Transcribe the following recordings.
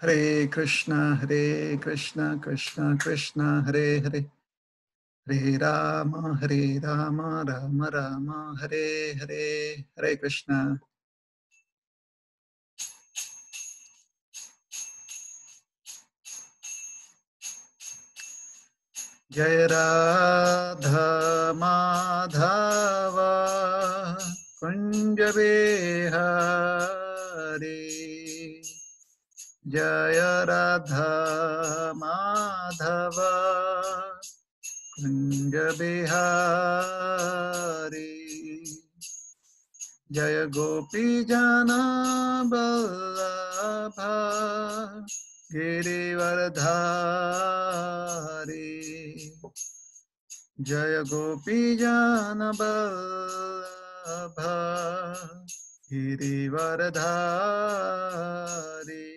Hare Krishna Krishna Krishna Hare Hare Hare Rama Rama Rama Hare Hare Hare Krishna. Jai Radha Madhava Kunja Bihari Jaya Radha Madhava Kunja Bihari Jaya Gopi Jana Vallabha Girivardhari Jaya Gopi Jana Vallabha Girivardhari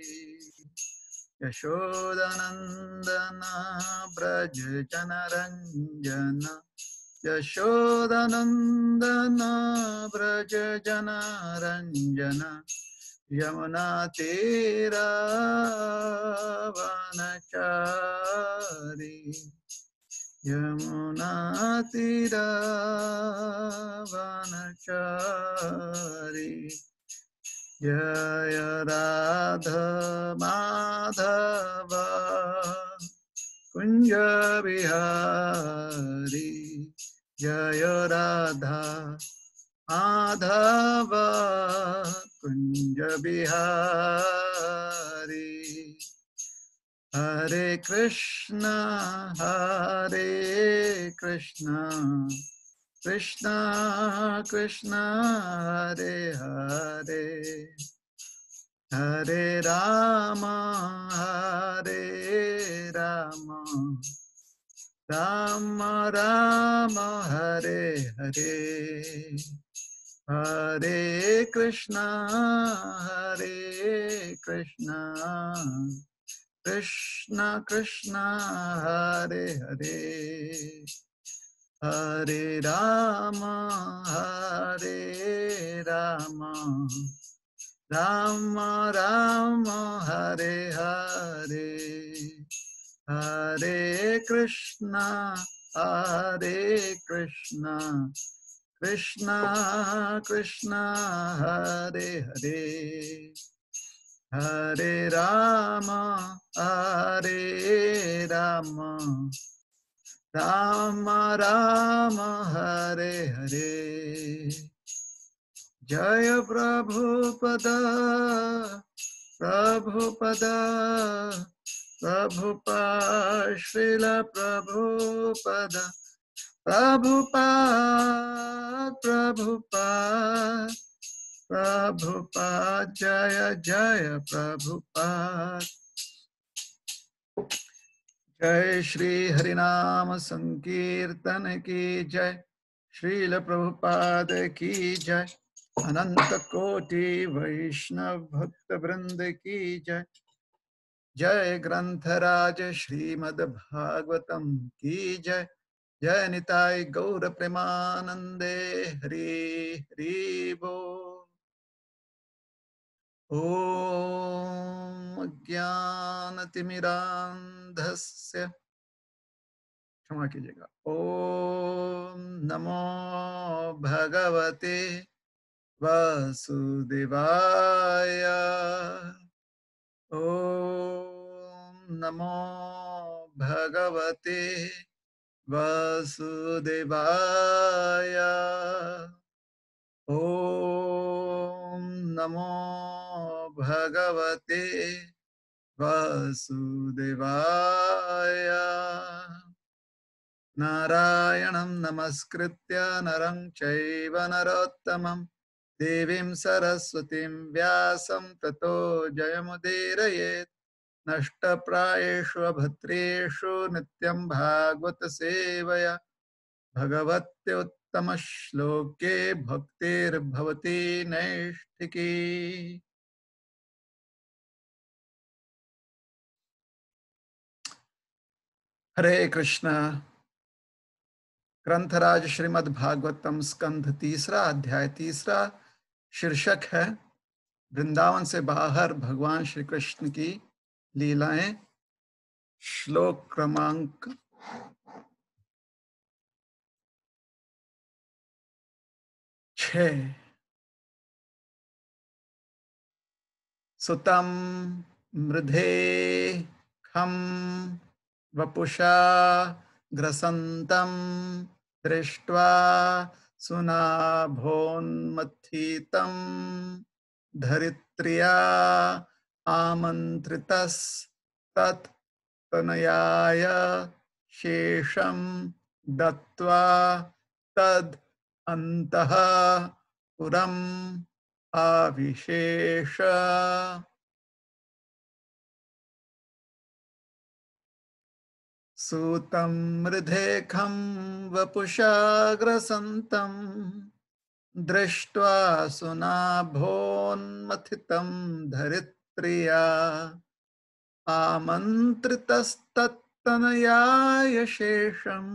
Yashodanandana Braja Janaranjana Yashodanandana Braja Janaranjana Yamuna Tira Vanachari Yamuna Tira Vanachari Jaya Radha Madhava Kunja Bihari Jaya Radha Madhava Kunja Bihari Hare Krishna Krishna Krishna Hare Hare Hare Rama Rama Rama Hare Hare Hare Krishna Krishna Krishna Hare Hare Hare Rama Rama Rama Hare Hare Hare Krishna Krishna Krishna Hare Hare Hare Rama Rama Rama Hare Hare Jaya Prabhupada Srila Prabhupada Jaya Prabhupada Jai Shri Harinama Sankirtan ki Jai Srila Prabhupada ki Jai Ananta Koti Vaishnav Bhakta Vrinda ki Jai Jai Grantharaj Srimad Bhagavatam ki Jai Jai Nitai Gaura Premanande Hari Hari Bo Om Jnanatimirandhasya क्षमा कीजिएगा ओम नमो भगवते वासुदेवाय ओम नमो भगवते वासुदेवाय ओम नमो भगवते वासुदेवाय नारायणं नमस्कृत्य नरं चैव नरोत्तमं देवीं सरस्वतीं व्यासं ततो जयमुदीरयेत् नष्टप्रायेषु अभद्रेषु नित्यं भागवत सेवया भगवत्युत्तमश्लोके भक्तिर्भवति नैष्ठिकी हरे कृष्णा ग्रंथराज श्रीमद् भागवतम स्कंध तीसरा अध्याय तीसरा शीर्षक है वृंदावन से बाहर भगवान श्री कृष्ण की लीलाएं। श्लोक क्रमांक 6। सुतं मृधे खं वपुषा ग्रसन्तं दृष्ट्वा सुनाभोन्मथितं धरित्र्या आमन्त्रितस्तत् तनयाय शेषं दत्त्वा तद् अन्तः पुरम् आविशेष। सूतं मृधेखं वपुषा ग्रसन्तं दृष्ट्वा सुनाभोन्मथितं धरित्र्या आमन्त्रितस्तत्तनयाय शेषं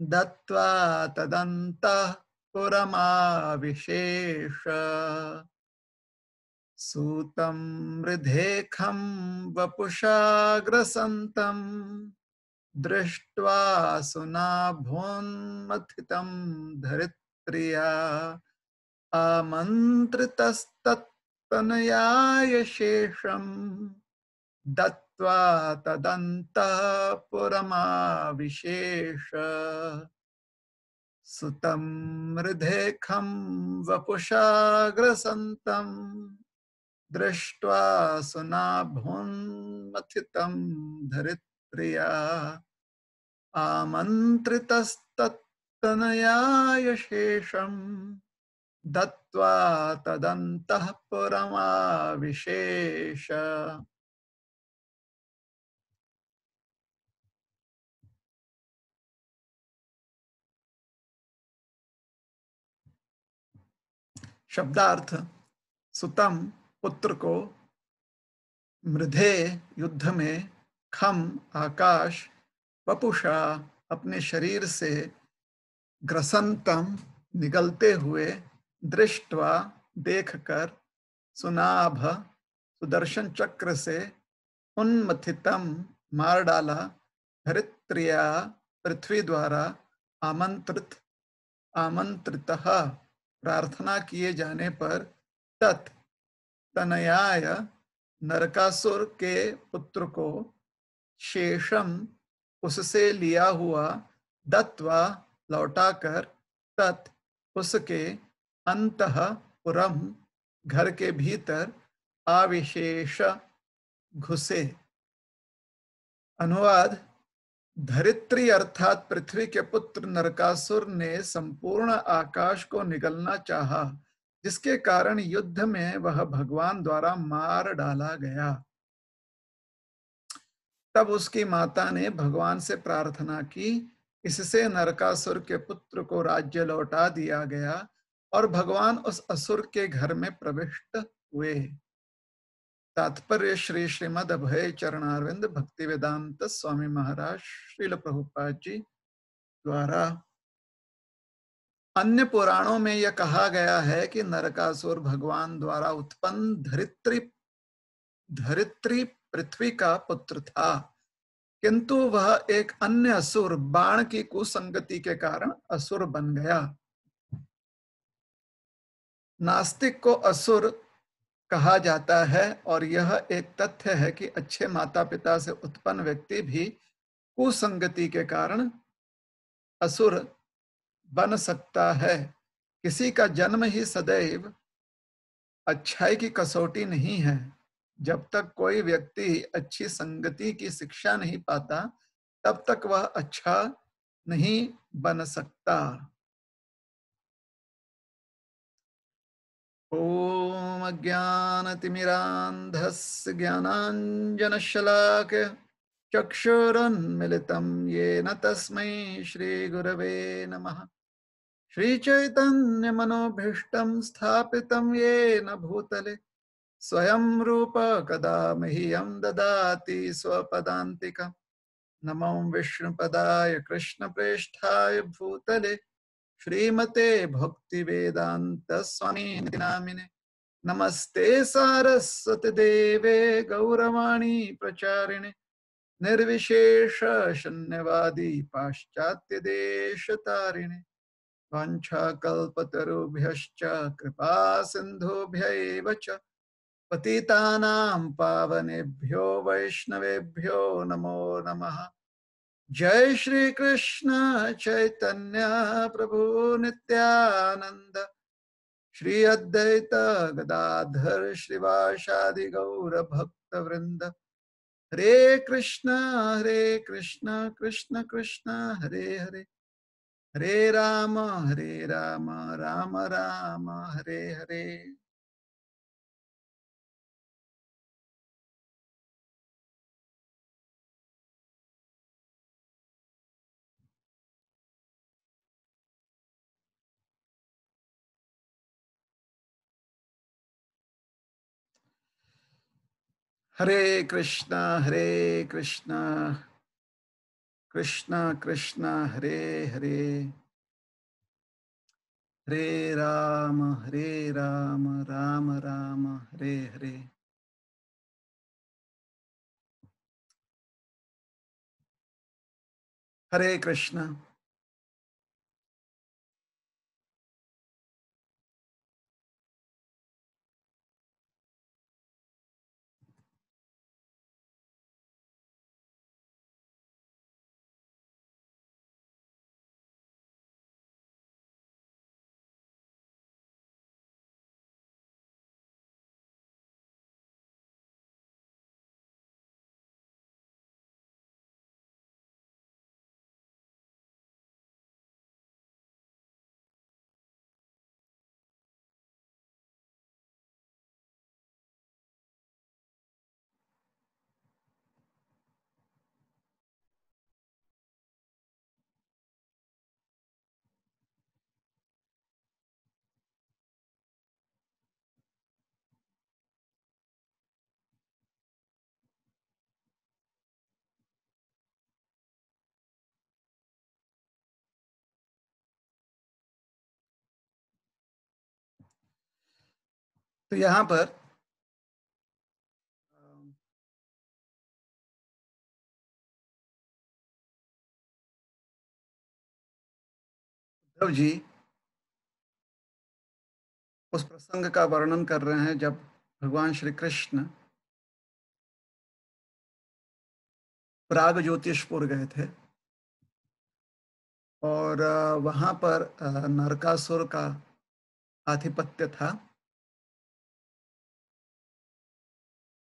दत्त्वा तदन्तः पुरमाविशेष। सूतं मृधेखं वपुषा ग्रसन्तं दृष्ट्वा सुनाभोन्मथितं धरित्र्या आमन्त्रितस्तत्तनयाय शेषं दत्त्वा तदन्तःपुरमाविशेष। सुतं मृधेखं वपुषा ग्रसन्तं दृष्ट्वा सुनाभोन्मथितं धरित्र्या आमन्त्रितस्तत्तनयाय शेषं दत्त्वा तदन्तः पुरमाविशेष। शब्दार्थ। सुतम पुत्र को, मृधे युद्ध में, खम आकाश, वपुषा अपने शरीर से, ग्रसंतम निगलते हुए, दृष्टवा देखकर, सुनाभ सुदर्शन चक्र से, उन्मथितम मार डाला, धरित्र्या पृथ्वी द्वारा, आमंत्रित आमंत्रितः प्रार्थना किए जाने पर, तत् तनयाय नरकासुर के पुत्र को, शेषम उससे लिया हुआ, दत्वा लौटाकर, तत् उसके, अंतः पुरम घर के भीतर, आविशेष घुसे। अनुवाद। धरित्री अर्थात पृथ्वी के पुत्र नरकासुर ने संपूर्ण आकाश को निगलना चाहा, जिसके कारण युद्ध में वह भगवान द्वारा मार डाला गया। तब उसकी माता ने भगवान से प्रार्थना की, इससे नरकासुर के पुत्र को राज्य लौटा दिया गया और भगवान उस असुर के घर में प्रविष्ट हुए। तात्पर्य श्री श्रीमद् अभय चरणारविंद भक्ति वेदांत स्वामी महाराज श्रील प्रभुपाद जी द्वारा। अन्य पुराणों में यह कहा गया है कि नरकासुर भगवान द्वारा उत्पन्न धरित्री पृथ्वी का पुत्र था, किंतु वह एक अन्य असुर बाण की कुसंगति के कारण असुर बन गया। नास्तिक को असुर कहा जाता है और यह एक तथ्य है कि अच्छे माता पिता से उत्पन्न व्यक्ति भी कुसंगति के कारण असुर बन सकता है। किसी का जन्म ही सदैव अच्छाई की कसौटी नहीं है। जब तक कोई व्यक्ति अच्छी संगति की शिक्षा नहीं पाता, तब तक वह अच्छा नहीं बन सकता। ओम अज्ञानतिमिरान्धस्य ज्ञानाञ्जनशलाकया चक्षुरुन्मिलितं येन तस्मै श्रीगुरवे नमः। श्रीचैतन्यमनोभीष्टं स्थापितं येन भूतले स्वयं रूप कदा मह्यं ददाति स्वपदान्तिकम्। नमो विष्णुपदाय कृष्णप्रेष्ठाय भूतले श्रीमते भक्तिवेदांत स्वामी नामिने। नमस्ते सारस्वती देवे गौरवाणी प्रचारिणे निर्विशेष शून्यवादी पाश्चात्य देश तारिणे वाञ्छाकल्पतरुभ्यश्च कृपा सिन्धुभ्यैव च पतितानां पावनेभ्यो वैष्णवेभ्यो नमो नमः। जय श्री कृष्ण चैतन्य प्रभु नित्यानंद श्री अद्वैत गदाधर श्रीवासादि गौर भक्त वृंद। हरे कृष्ण कृष्ण कृष्ण हरे हरे, हरे राम राम राम हरे हरे। हरे कृष्ण कृष्ण कृष्ण हरे हरे, हरे राम राम राम हरे हरे। हरे कृष्ण। तो यहाँ पर उद्धव जी उस प्रसंग का वर्णन कर रहे हैं जब भगवान श्री कृष्ण प्राग ज्योतिषपुर गए थे और वहां पर नरकासुर का आधिपत्य था।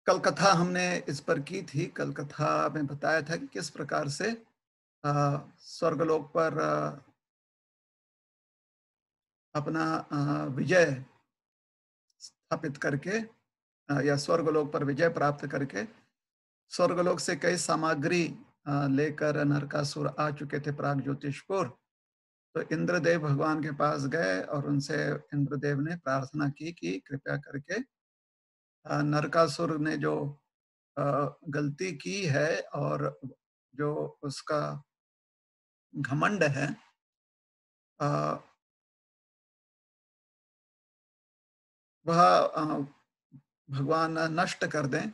कल कथा हमने इस पर की थी। कल कथा में बताया था कि किस प्रकार से स्वर्गलोक पर अपना विजय स्थापित करके या स्वर्गलोक पर विजय प्राप्त करके स्वर्गलोक से कई सामग्री लेकर नरकासुर आ चुके थे प्राग ज्योतिषपुर। तो इंद्रदेव भगवान के पास गए और उनसे इंद्रदेव ने प्रार्थना की कि कृपया करके नरकासुर ने जो गलती की है और जो उसका घमंड है वह भगवान नष्ट कर दें,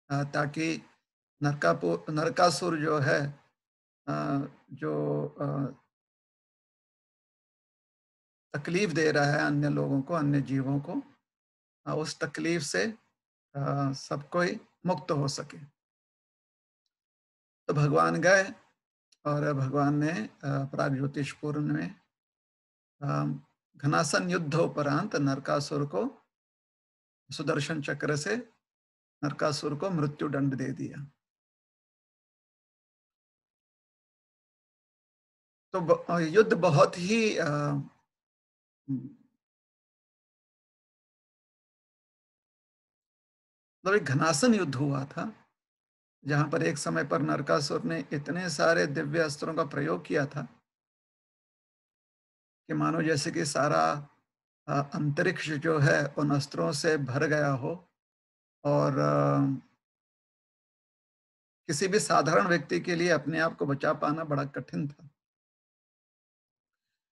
ताकि नरकासुर जो है जो तकलीफ दे रहा है अन्य लोगों को, अन्य जीवों को, उस तकलीफ से सब कोई मुक्त हो सके। तो भगवान गए और भगवान ने प्रागज्योतिषपुर में घनासन युद्धोपरांत नरकासुर को सुदर्शन चक्र से नरकासुर को मृत्यु दंड दे दिया। तो युद्ध बहुत ही मतलब एक घनासन युद्ध हुआ था, जहां पर एक समय पर नरकासुर ने इतने सारे दिव्य अस्त्रों का प्रयोग किया था कि मानो जैसे कि सारा अंतरिक्ष जो है उन अस्त्रों से भर गया हो और किसी भी साधारण व्यक्ति के लिए अपने आप को बचा पाना बड़ा कठिन था।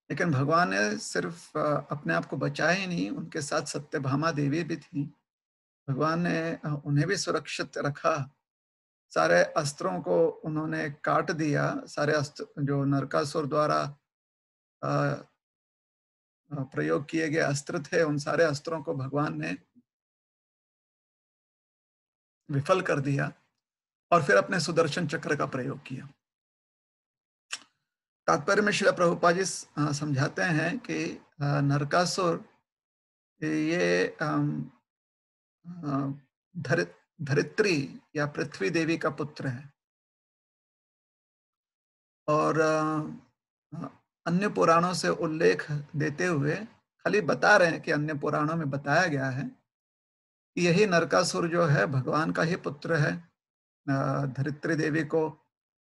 लेकिन भगवान ने सिर्फ अपने आप को बचाया ही नहीं, उनके साथ सत्यभामा देवी भी थी। भगवान ने उन्हें भी सुरक्षित रखा। सारे अस्त्रों को उन्होंने काट दिया, सारे अस्त्र जो नरकासुर द्वारा अ प्रयोग किए गए अस्त्र थे, उन सारे अस्त्रों को भगवान ने विफल कर दिया और फिर अपने सुदर्शन चक्र का प्रयोग किया। तात्पर्य में श्रील प्रभुपाद जी समझाते हैं कि नरकासुर ये अ, धरि धरित्री या पृथ्वी देवी का पुत्र है और अन्य पुराणों से उल्लेख देते हुए खाली बता रहे हैं कि अन्य पुराणों में बताया गया है कि यही नरकासुर जो है भगवान का ही पुत्र है। धरित्री देवी को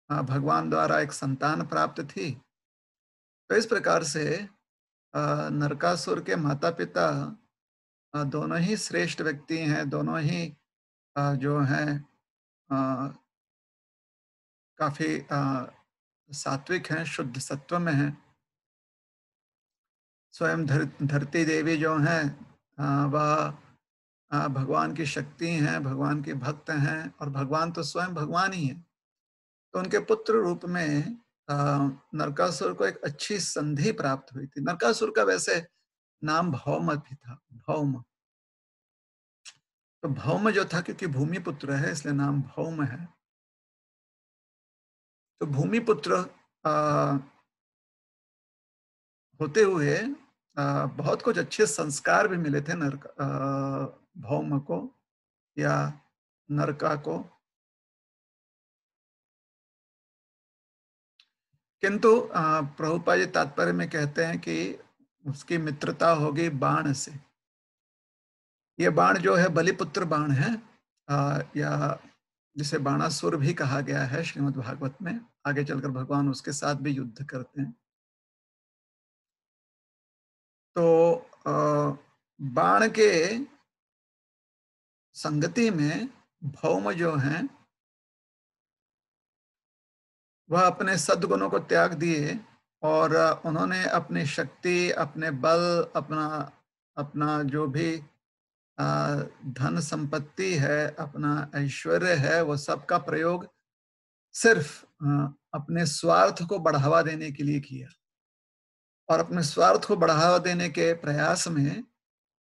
भगवान द्वारा एक संतान प्राप्त थी। तो इस प्रकार से नरकासुर के माता-पिता दोनों ही श्रेष्ठ व्यक्ति हैं, दोनों ही जो हैं अ, काफ़ी सात्विक हैं, शुद्ध सत्व में हैं। स्वयं धरती देवी जो हैं वह भगवान की शक्ति हैं, भगवान के भक्त हैं और भगवान तो स्वयं भगवान ही हैं। तो उनके पुत्र रूप में अ, नरकासुर को एक अच्छी संधि प्राप्त हुई थी। नरकासुर का वैसे नाम भौम भी था, भौम। तो भौम जो था क्योंकि भूमिपुत्र है इसलिए नाम भौम है। तो भूमिपुत्र अ, होते हुए बहुत कुछ अच्छे संस्कार भी मिले थे भौम को या नरका को। किंतु प्रभुपाद जी तात्पर्य में कहते हैं कि उसकी मित्रता होगी बाण से। ये बाण जो है बलिपुत्र बाण है या जिसे बाणासुर भी कहा गया है श्रीमद् भागवत में। आगे चलकर भगवान उसके साथ भी युद्ध करते हैं। तो बाण के संगति में भौम जो हैं वह अपने सद्गुणों को त्याग दिए और उन्होंने अपनी शक्ति, अपने बल, अपना अपना जो भी धन संपत्ति है, अपना ऐश्वर्य है, वो सबका प्रयोग सिर्फ अपने स्वार्थ को बढ़ावा देने के लिए किया और अपने स्वार्थ को बढ़ावा देने के प्रयास में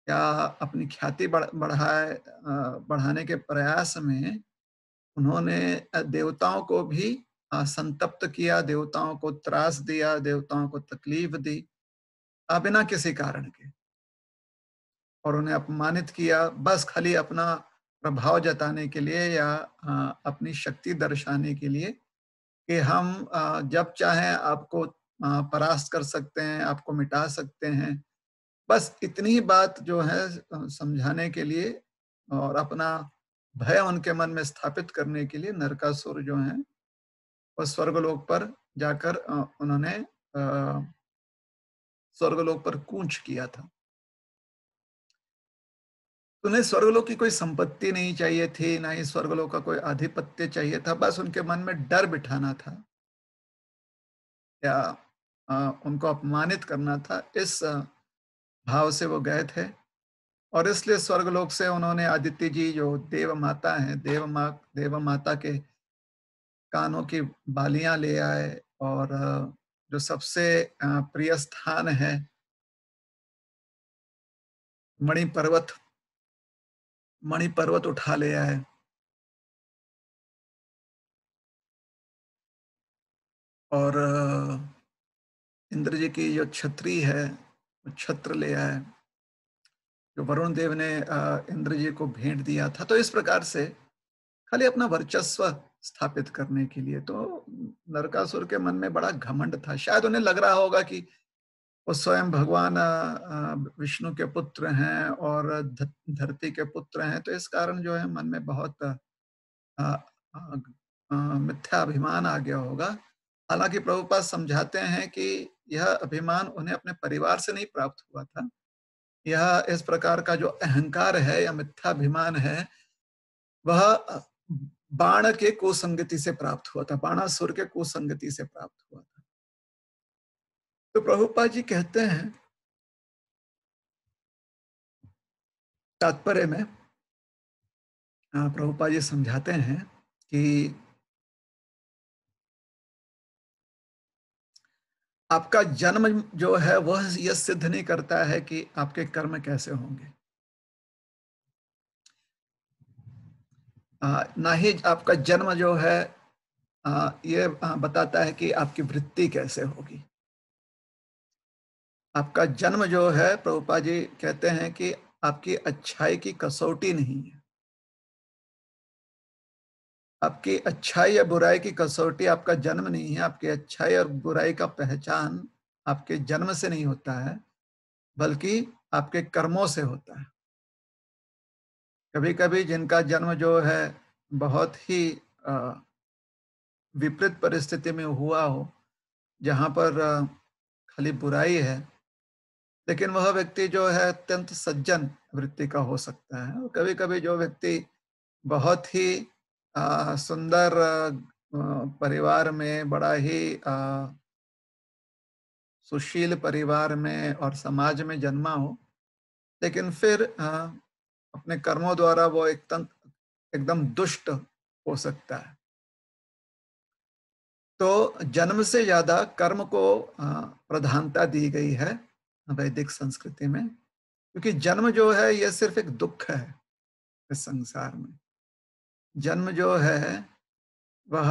या अपनी ख्याति बढ़ाने के प्रयास में उन्होंने देवताओं को भी संतप्त किया, देवताओं को त्रास दिया, देवताओं को तकलीफ दी बिना किसी कारण के और उन्हें अपमानित किया बस खाली अपना प्रभाव जताने के लिए या अपनी शक्ति दर्शाने के लिए कि हम जब चाहें आपको परास्त कर सकते हैं, आपको मिटा सकते हैं। बस इतनी ही बात जो है समझाने के लिए और अपना भय उनके मन में स्थापित करने के लिए नरकासुर जो हैं वो स्वर्गलोक पर जाकर उन्होंने स्वर्गलोक पर कूच किया था। उन्हें स्वर्गलोक की कोई संपत्ति नहीं चाहिए थी, ना ही स्वर्गलोक का कोई आधिपत्य चाहिए था, बस उनके मन में डर बिठाना था या उनको अपमानित करना था। इस भाव से वो गए थे और इसलिए स्वर्गलोक से उन्होंने आदित्य जी जो देव माता हैं, देव माता के कानों की बालियां ले आए और जो सबसे प्रिय स्थान है मणि पर्वत, मणि पर्वत उठा ले आए और इंद्र जी की जो छतरी है वो छत्र ले आए जो वरुण देव ने इंद्र जी को भेंट दिया था। तो इस प्रकार से खाली अपना वर्चस्व स्थापित करने के लिए तो नरकासुर के मन में बड़ा घमंड था। शायद उन्हें लग रहा होगा कि वो स्वयं भगवान विष्णु के पुत्र हैं और धरती के पुत्र हैं, तो इस कारण जो है मन में बहुत मिथ्या अभिमान आ गया होगा। हालांकि प्रभुपाद समझाते हैं कि यह अभिमान उन्हें अपने परिवार से नहीं प्राप्त हुआ था। यह इस प्रकार का जो अहंकार है या मिथ्याभिमान है वह बाण के कुसंगति से प्राप्त हुआ था, बाणासुर के कुसंगति से प्राप्त हुआ था। तो प्रभुपाद जी कहते हैं तात्पर्य में, प्रभुपाद जी समझाते हैं कि आपका जन्म जो है वह यह सिद्ध नहीं करता है कि आपके कर्म कैसे होंगे। ना ही आपका जन्म जो है ये बताता है कि आपकी वृत्ति कैसे होगी। आपका जन्म जो है, प्रभुपाद जी कहते हैं कि आपकी अच्छाई की कसौटी नहीं है। आपकी अच्छाई या बुराई की कसौटी आपका जन्म नहीं है। आपकी अच्छाई और बुराई का पहचान आपके जन्म से नहीं होता है, बल्कि आपके कर्मों से होता है। कभी-कभी जिनका जन्म जो है बहुत ही विपरीत परिस्थिति में हुआ हो, जहाँ पर खाली बुराई है, लेकिन वह व्यक्ति जो है अत्यंत सज्जन वृत्ति का हो सकता है। और कभी-कभी जो व्यक्ति बहुत ही सुंदर परिवार में, बड़ा ही सुशील परिवार में और समाज में जन्मा हो, लेकिन फिर अपने कर्मों द्वारा वो एकदम दुष्ट हो सकता है। तो जन्म से ज्यादा कर्म को प्रधानता दी गई है वैदिक संस्कृति में, क्योंकि जन्म जो है यह सिर्फ एक दुख है इस संसार में। जन्म जो है वह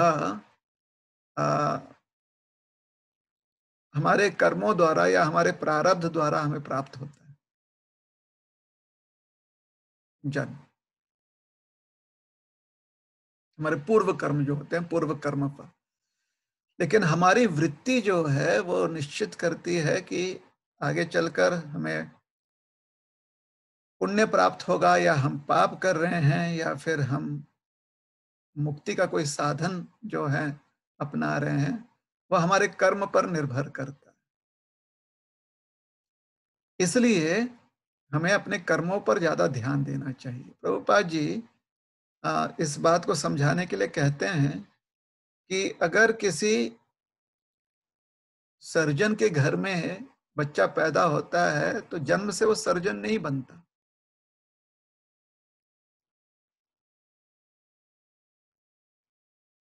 हमारे कर्मों द्वारा या हमारे प्रारब्ध द्वारा हमें प्राप्त होता है जन्म। हमारे पूर्व कर्म जो होते हैं, पूर्व कर्म पर। लेकिन हमारी वृत्ति जो है वो निश्चित करती है कि आगे चलकर हमें पुण्य प्राप्त होगा, या हम पाप कर रहे हैं, या फिर हम मुक्ति का कोई साधन जो है अपना रहे हैं, वह हमारे कर्म पर निर्भर करता है। इसलिए हमें अपने कर्मों पर ज्यादा ध्यान देना चाहिए। प्रभुपाद जी इस बात को समझाने के लिए कहते हैं कि अगर किसी सर्जन के घर में बच्चा पैदा होता है तो जन्म से वो सर्जन नहीं बनता।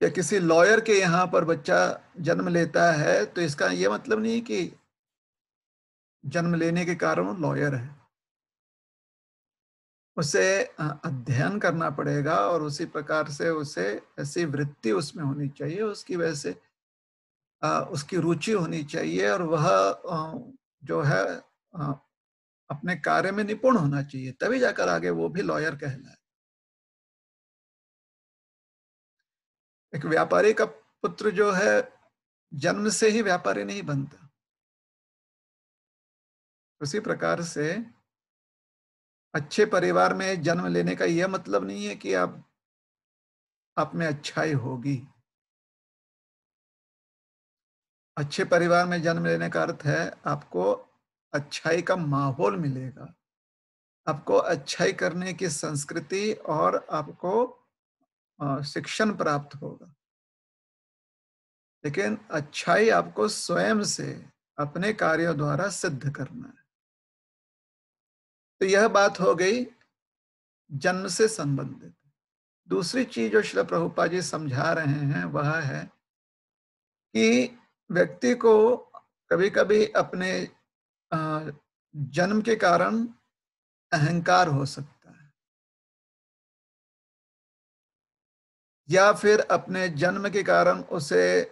या किसी लॉयर के यहाँ पर बच्चा जन्म लेता है तो इसका ये मतलब नहीं कि जन्म लेने के कारण वो लॉयर है। उसे अध्ययन करना पड़ेगा और उसी प्रकार से उसे ऐसी वृत्ति उसमें होनी चाहिए, उसकी वजह से उसकी रुचि होनी चाहिए, और वह जो है अ, अपने कार्य में निपुण होना चाहिए, तभी जाकर आगे वो भी लॉयर कहलाए। एक व्यापारी का पुत्र जो है जन्म से ही व्यापारी नहीं बनता। उसी प्रकार से अच्छे परिवार में जन्म लेने का यह मतलब नहीं है कि आप में अच्छाई होगी। अच्छे परिवार में जन्म लेने का अर्थ है आपको अच्छाई का माहौल मिलेगा, आपको अच्छाई करने की संस्कृति और आपको शिक्षण प्राप्त होगा। लेकिन अच्छाई आपको स्वयं से अपने कार्यों द्वारा सिद्ध करना है। तो यह बात हो गई जन्म से संबंधित। दूसरी चीज जो श्रील प्रभुपाद जी समझा रहे हैं वह है कि व्यक्ति को कभी-कभी अपने जन्म के कारण अहंकार हो सकता है, या फिर अपने जन्म के कारण उसे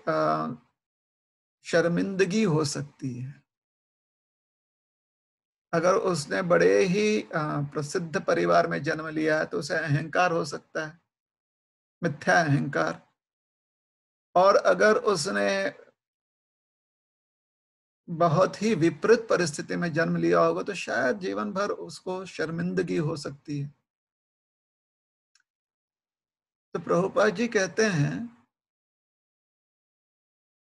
शर्मिंदगी हो सकती है। अगर उसने बड़े ही प्रसिद्ध परिवार में जन्म लिया है तो उसे अहंकार हो सकता है, मिथ्या अहंकार। और अगर उसने बहुत ही विपरीत परिस्थिति में जन्म लिया होगा तो शायद जीवन भर उसको शर्मिंदगी हो सकती है। तो प्रभुपाद जी कहते हैं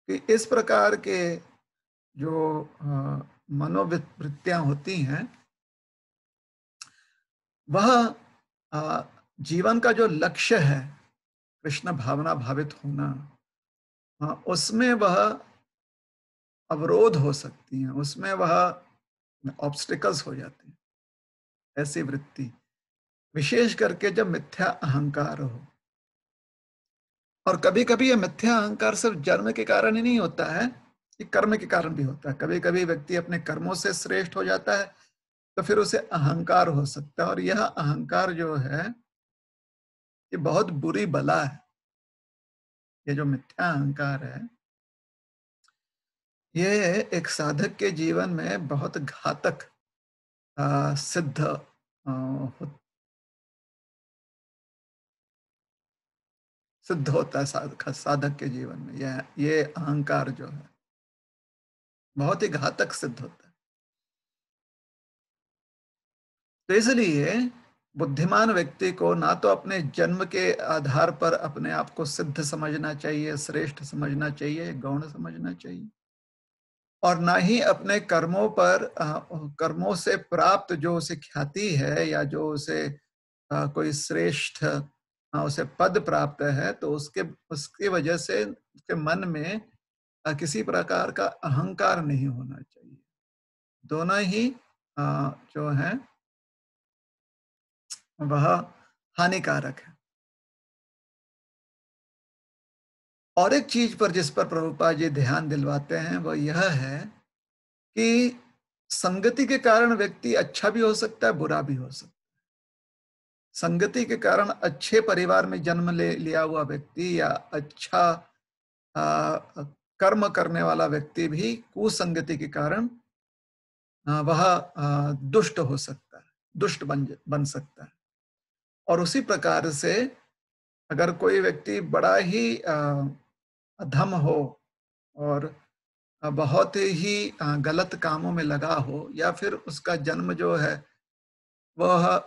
कि इस प्रकार के जो मनोवृत्तियां होती हैं, वह जीवन का जो लक्ष्य है, कृष्ण भावना भावित होना, उसमें वह अवरोध हो सकती हैं, उसमें वह ऑब्स्टिकल्स हो जाते हैं, ऐसी वृत्ति। विशेष करके जब मिथ्या अहंकार हो। और कभी-कभी ये मिथ्या अहंकार सिर्फ जन्म के कारण ही नहीं होता है, ये कर्म के कारण भी होता है। कभी-कभी व्यक्ति अपने कर्मों से श्रेष्ठ हो जाता है, तो फिर उसे अहंकार हो सकता है, और यह अहंकार जो है, ये बहुत बुरी बला है। ये जो मिथ्या अहंकार है, ये एक साधक के जीवन में बहुत घातक सिद्ध सिद्ध होता है साधक के जीवन में। ये अहंकार जो है, बहुत ही घातक सिद्ध होता है। तो इसलिए बुद्धिमान व्यक्ति को ना तो अपने जन्म के आधार पर अपने आप को सिद्ध समझना चाहिए, श्रेष्ठ समझना चाहिए, गौण समझना चाहिए, और ना ही अपने कर्मों पर कर्मों से प्राप्त जो उसे ख्याति है, या जो उसे कोई श्रेष्ठ उसे पद प्राप्त है, तो उसके उसकी वजह से उसके मन में किसी प्रकार का अहंकार नहीं होना चाहिए। दोनों ही जो है वह हानिकारक है। और एक चीज पर जिस पर प्रभुपाद जी ध्यान दिलवाते हैं, वह यह है कि संगति के कारण व्यक्ति अच्छा भी हो सकता है, बुरा भी हो सकता है। संगति के कारण अच्छे परिवार में जन्म ले लिया हुआ व्यक्ति, या अच्छा आ, कर्म करने वाला व्यक्ति भी कुसंगति के कारण वह दुष्ट हो सकता है, दुष्ट बन सकता है। और उसी प्रकार से अगर कोई व्यक्ति बड़ा ही अधम हो, और बहुत ही गलत कामों में लगा हो, या फिर उसका जन्म जो है वह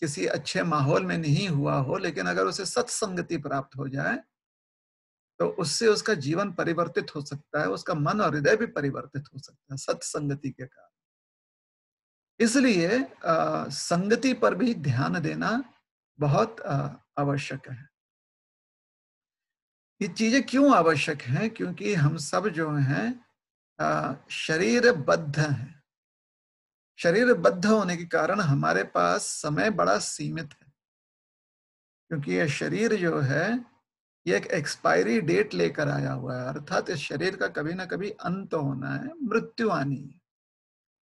किसी अच्छे माहौल में नहीं हुआ हो, लेकिन अगर उसे सत्संगति प्राप्त हो जाए, तो उससे उसका जीवन परिवर्तित हो सकता है, उसका मन और हृदय भी परिवर्तित हो सकता है सत्संगति के कारण। इसलिए संगति पर भी ध्यान देना बहुत आवश्यक है। ये चीजें क्यों आवश्यक हैं? क्योंकि हम सब जो हैं शरीरबद्ध हैं। शरीरबद्ध होने के कारण हमारे पास समय बड़ा सीमित है, क्योंकि ये शरीर जो है, ये एक एक्सपायरी डेट लेकर आया हुआ है, अर्थात इस शरीर का कभी ना कभी अंत होना है, मृत्यु आनी है।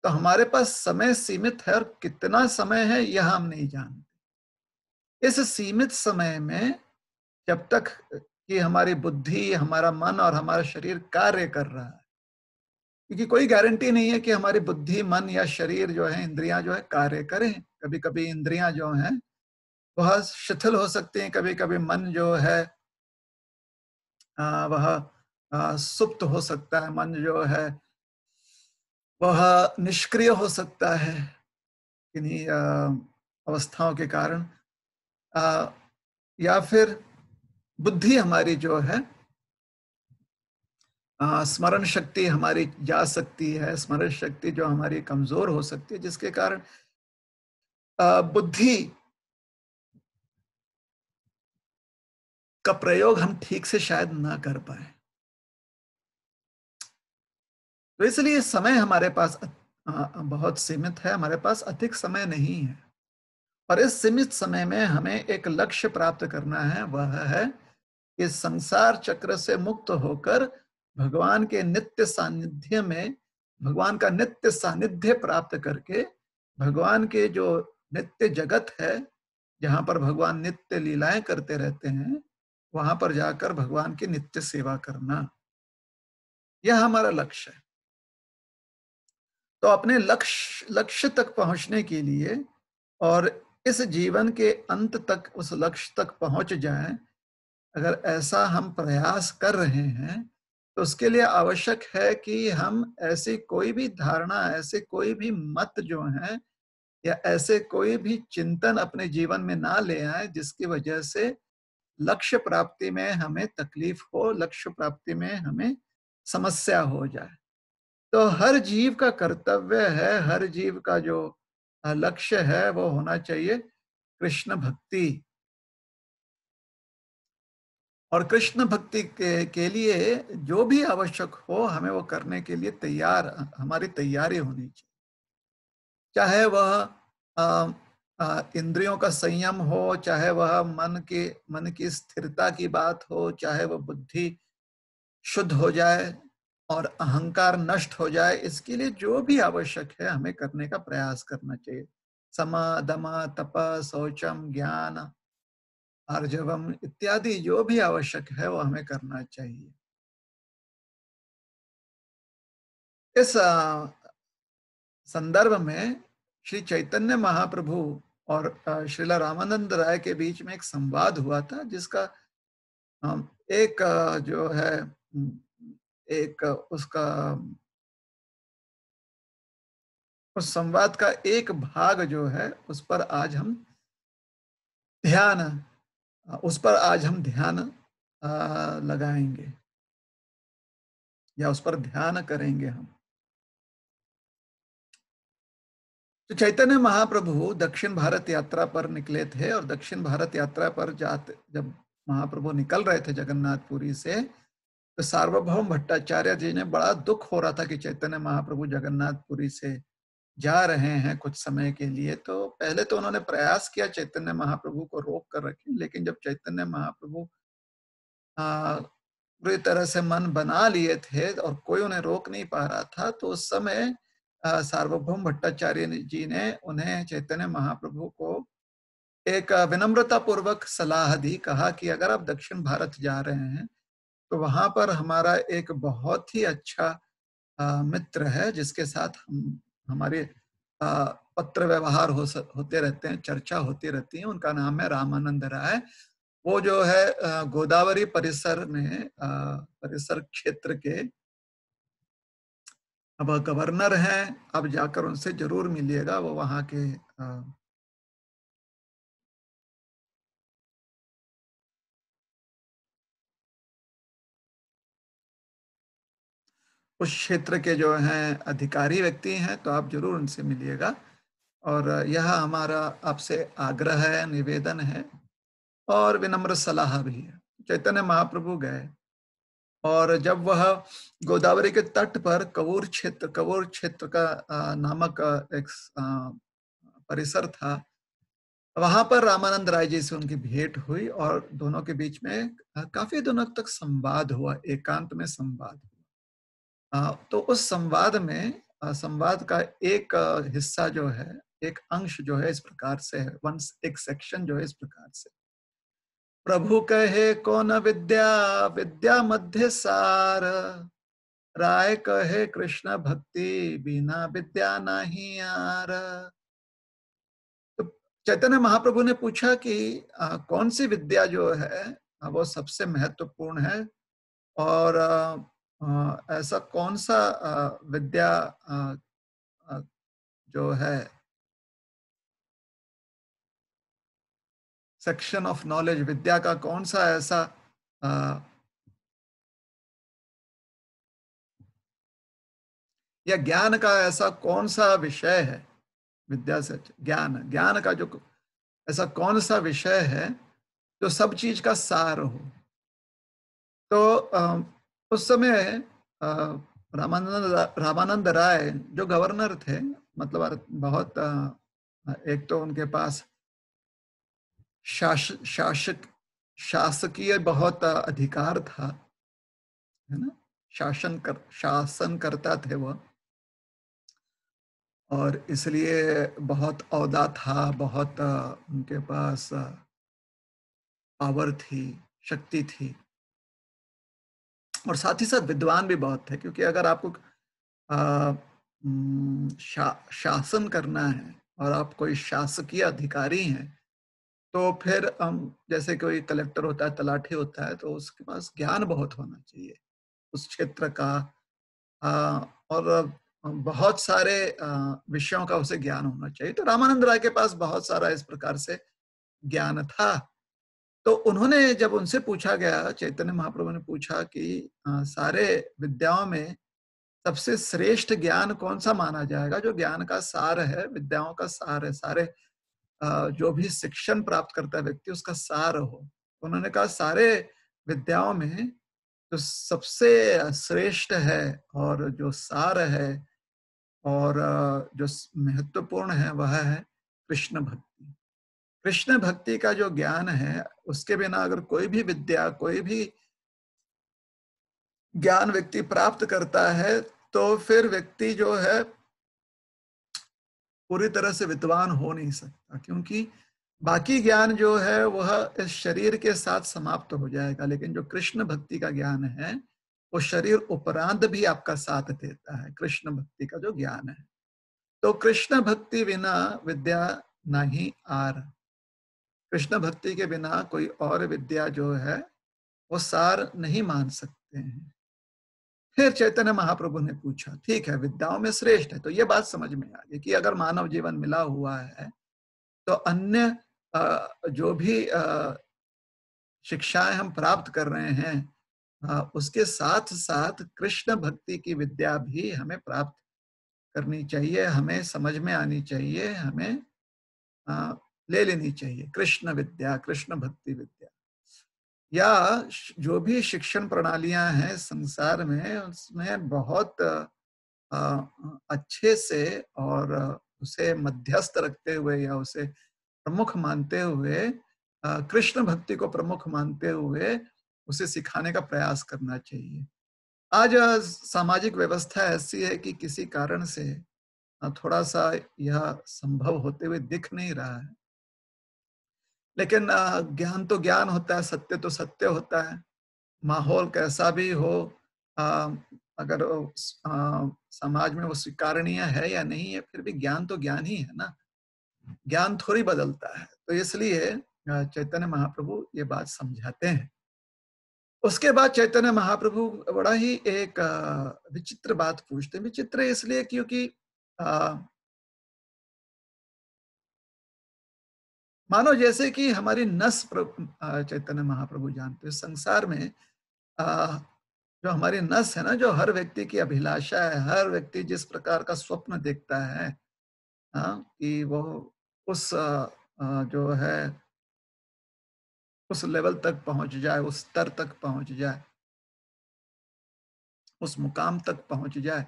तो हमारे पास समय सीमित है, और कितना समय है यह हम नहीं जानते। इस सीमित समय में जब तक कि हमारी बुद्धि, हमारा मन और हमारा शरीर कार्य कर रहा है, क्योंकि कोई गारंटी नहीं है कि हमारी बुद्धि, मन या शरीर जो है, इंद्रियां जो है कार्य करें। कभी कभी इंद्रियां जो हैं वह शिथिल हो सकती हैं, कभी कभी मन जो है वह सुप्त हो सकता है, मन जो है वह निष्क्रिय हो सकता है किन्हीं अवस्थाओं के कारण, अ, या फिर बुद्धि हमारी जो है स्मरण शक्ति हमारी जा सकती है, स्मरण शक्ति जो हमारी कमजोर हो सकती है, जिसके कारण बुद्धि का प्रयोग हम ठीक से शायद ना कर पाए। तो इसलिए समय हमारे पास बहुत सीमित है, हमारे पास अधिक समय नहीं है, और इस सीमित समय में हमें एक लक्ष्य प्राप्त करना है। वह है कि संसार चक्र से मुक्त होकर भगवान के नित्य सानिध्य में, भगवान का नित्य सानिध्य प्राप्त करके, भगवान के जो नित्य जगत है, जहां पर भगवान नित्य लीलाएं करते रहते हैं, वहां पर जाकर भगवान की नित्य सेवा करना, यह हमारा लक्ष्य है। तो अपने लक्ष्य लक्ष्य तक पहुंचने के लिए, और इस जीवन के अंत तक उस लक्ष्य तक पहुंच जाएं, अगर ऐसा हम प्रयास कर रहे हैं, तो उसके लिए आवश्यक है कि हम ऐसी कोई भी धारणा, ऐसे कोई भी मत जो है, या ऐसे कोई भी चिंतन अपने जीवन में ना ले आए जिसकी वजह से लक्ष्य प्राप्ति में हमें तकलीफ हो, लक्ष्य प्राप्ति में हमें समस्या हो जाए। तो हर जीव का कर्तव्य है, हर जीव का जो लक्ष्य है, वो होना चाहिए कृष्ण भक्ति। और कृष्ण भक्ति के लिए जो भी आवश्यक हो हमें वो करने के लिए तैयार, हमारी तैयारी होनी चाहिए। चाहे वह इंद्रियों का संयम हो, चाहे वह मन की स्थिरता की बात हो, चाहे वह बुद्धि शुद्ध हो जाए और अहंकार नष्ट हो जाए, इसके लिए जो भी आवश्यक है हमें करने का प्रयास करना चाहिए। सम दम तप शौचम ज्ञान आर्जवम इत्यादि जो भी आवश्यक है वो हमें करना चाहिए। इस संदर्भ में श्री चैतन्य महाप्रभु और श्रीला रामानंद राय के बीच में एक संवाद हुआ था, जिसका एक जो है एक उसका उस संवाद का एक भाग जो है उस पर आज हम ध्यान लगाएंगे या उस पर ध्यान करेंगे हम। तो चैतन्य महाप्रभु दक्षिण भारत यात्रा पर निकले थे और दक्षिण भारत यात्रा पर जब महाप्रभु निकल रहे थे जगन्नाथपुरी से, तो सार्वभौम भट्टाचार्य जी ने बड़ा दुख हो रहा था कि चैतन्य महाप्रभु जगन्नाथपुरी से जा रहे हैं कुछ समय के लिए। तो पहले तो उन्होंने प्रयास किया चैतन्य महाप्रभु को रोक कर रखें, लेकिन जब चैतन्य महाप्रभु पूरी तरह से मन बना लिए थे और कोई उन्हें रोक नहीं पा रहा था, तो उस समय सार्वभौम भट्टाचार्य जी ने उन्हें चैतन्य महाप्रभु को एक विनम्रता पूर्वक सलाह दी। कहा कि अगर आप दक्षिण भारत जा रहे हैं तो वहां पर हमारा एक बहुत ही अच्छा मित्र है जिसके साथ हमारे पत्र व्यवहार होते रहते हैं, चर्चा होती रहती है। उनका नाम है रामानंद राय। वो जो है गोदावरी परिसर में परिसर क्षेत्र के अब गवर्नर हैं। अब जाकर उनसे जरूर मिलिएगा। वो वहां के उस क्षेत्र के जो हैं अधिकारी व्यक्ति हैं, तो आप जरूर उनसे मिलिएगा। और यह हमारा आपसे आग्रह है, निवेदन है और विनम्र सलाह भी है। चैतन्य महाप्रभु गए और जब वह गोदावरी के तट पर कवूर क्षेत्र का नामक एक परिसर था, वहां पर रामानंद राय जी से उनकी भेंट हुई और दोनों के बीच में काफी दिनों तक संवाद हुआ, एकांत में संवाद हुआ। तो उस संवाद में संवाद का एक हिस्सा जो है, एक अंश जो है इस प्रकार से है, एक सेक्शन जो है इस प्रकार से। प्रभु कहे कौन विद्या विद्या मध्य सार, राय कहे कृष्ण भक्ति बिना विद्या नहीं यार। तो चैतन्य महाप्रभु ने पूछा कि कौन सी विद्या जो है वो सबसे महत्वपूर्ण है और ऐसा कौन सा विद्या जो है सेक्शन ऑफ नॉलेज, विद्या का कौन सा ऐसा या ज्ञान का ऐसा कौन सा विषय है, विद्या से ज्ञान का जो ऐसा कौन सा विषय है जो सब चीज का सार हो। तो उस समय रामानंद राय जो गवर्नर थे, मतलब बहुत एक तो उनके पास शासकीय बहुत अधिकार था, है ना, शासन करता थे वह, और इसलिए बहुत औदा था, बहुत उनके पास पावर थी, शक्ति थी, और साथ ही साथ विद्वान भी बहुत थे। क्योंकि अगर आपको शासन करना है और आप कोई शासकीय अधिकारी हैं, तो फिर जैसे कोई कलेक्टर होता है, तलाठी होता है, तो उसके पास ज्ञान बहुत होना चाहिए उस क्षेत्र का, और बहुत सारे विषयों का उसे ज्ञान होना चाहिए। तो रामानंद राय के पास बहुत सारा इस प्रकार से ज्ञान था। तो उन्होंने, जब उनसे पूछा गया, चैतन्य महाप्रभु ने पूछा कि सारे विद्याओं में सबसे श्रेष्ठ ज्ञान कौन सा माना जाएगा, जो ज्ञान का सार है, विद्याओं का सार है, सारे जो भी शिक्षण प्राप्त करता है व्यक्ति उसका सार हो। उन्होंने कहा सारे विद्याओं में जो सबसे श्रेष्ठ है और जो सार है और जो महत्वपूर्ण है वह है कृष्ण भक्ति। कृष्ण भक्ति का जो ज्ञान है उसके बिना अगर कोई भी विद्या, कोई भी ज्ञान व्यक्ति प्राप्त करता है तो फिर व्यक्ति जो है पूरी तरह से विद्वान हो नहीं सकता, क्योंकि बाकी ज्ञान जो है वह इस शरीर के साथ समाप्त हो जाएगा, लेकिन जो कृष्ण भक्ति का ज्ञान है वो शरीर उपरांत भी आपका साथ देता है। कृष्ण भक्ति का जो ज्ञान है, तो कृष्ण भक्ति बिना विद्या नहीं आर। कृष्ण भक्ति के बिना कोई और विद्या जो है वो सार नहीं मान सकते हैं। फिर चैतन्य महाप्रभु ने पूछा, ठीक है विद्याओं में श्रेष्ठ है, तो ये बात समझ में आ गई कि अगर मानव जीवन मिला हुआ है तो अन्य जो भी शिक्षाएं हम प्राप्त कर रहे हैं उसके साथ साथ कृष्ण भक्ति की विद्या भी हमें प्राप्त करनी चाहिए, हमें समझ में आनी चाहिए, हमें ले लेनी चाहिए। कृष्ण विद्या, कृष्ण भक्ति विद्या या जो भी शिक्षण प्रणालियां हैं संसार में उसमें बहुत अच्छे से और उसे मध्यस्थ रखते हुए या उसे प्रमुख मानते हुए कृष्ण भक्ति को प्रमुख मानते हुए उसे सिखाने का प्रयास करना चाहिए। आज सामाजिक व्यवस्था ऐसी है कि किसी कारण से थोड़ा सा यह संभव होते हुए दिख नहीं रहा है, लेकिन ज्ञान तो ज्ञान होता है, सत्य तो सत्य होता है। माहौल कैसा भी हो, अ, अगर समाज में वो स्वीकारणीय है या नहीं है, फिर भी ज्ञान तो ज्ञान ही है ना, ज्ञान थोड़ी बदलता है। तो इसलिए चैतन्य महाप्रभु ये बात समझाते हैं। उसके बाद चैतन्य महाप्रभु बड़ा ही एक विचित्र बात पूछते हैं। विचित्र इसलिए क्योंकि अ, मानो जैसे कि हमारी नस चैतन्य महाप्रभु जानते हैं संसार में अ, जो हमारी नस है ना, जो हर व्यक्ति की अभिलाषा है, हर व्यक्ति जिस प्रकार का स्वप्न देखता है कि वो उस जो है उस लेवल तक पहुंच जाए, उस स्तर तक पहुंच जाए, उस मुकाम तक पहुंच जाए।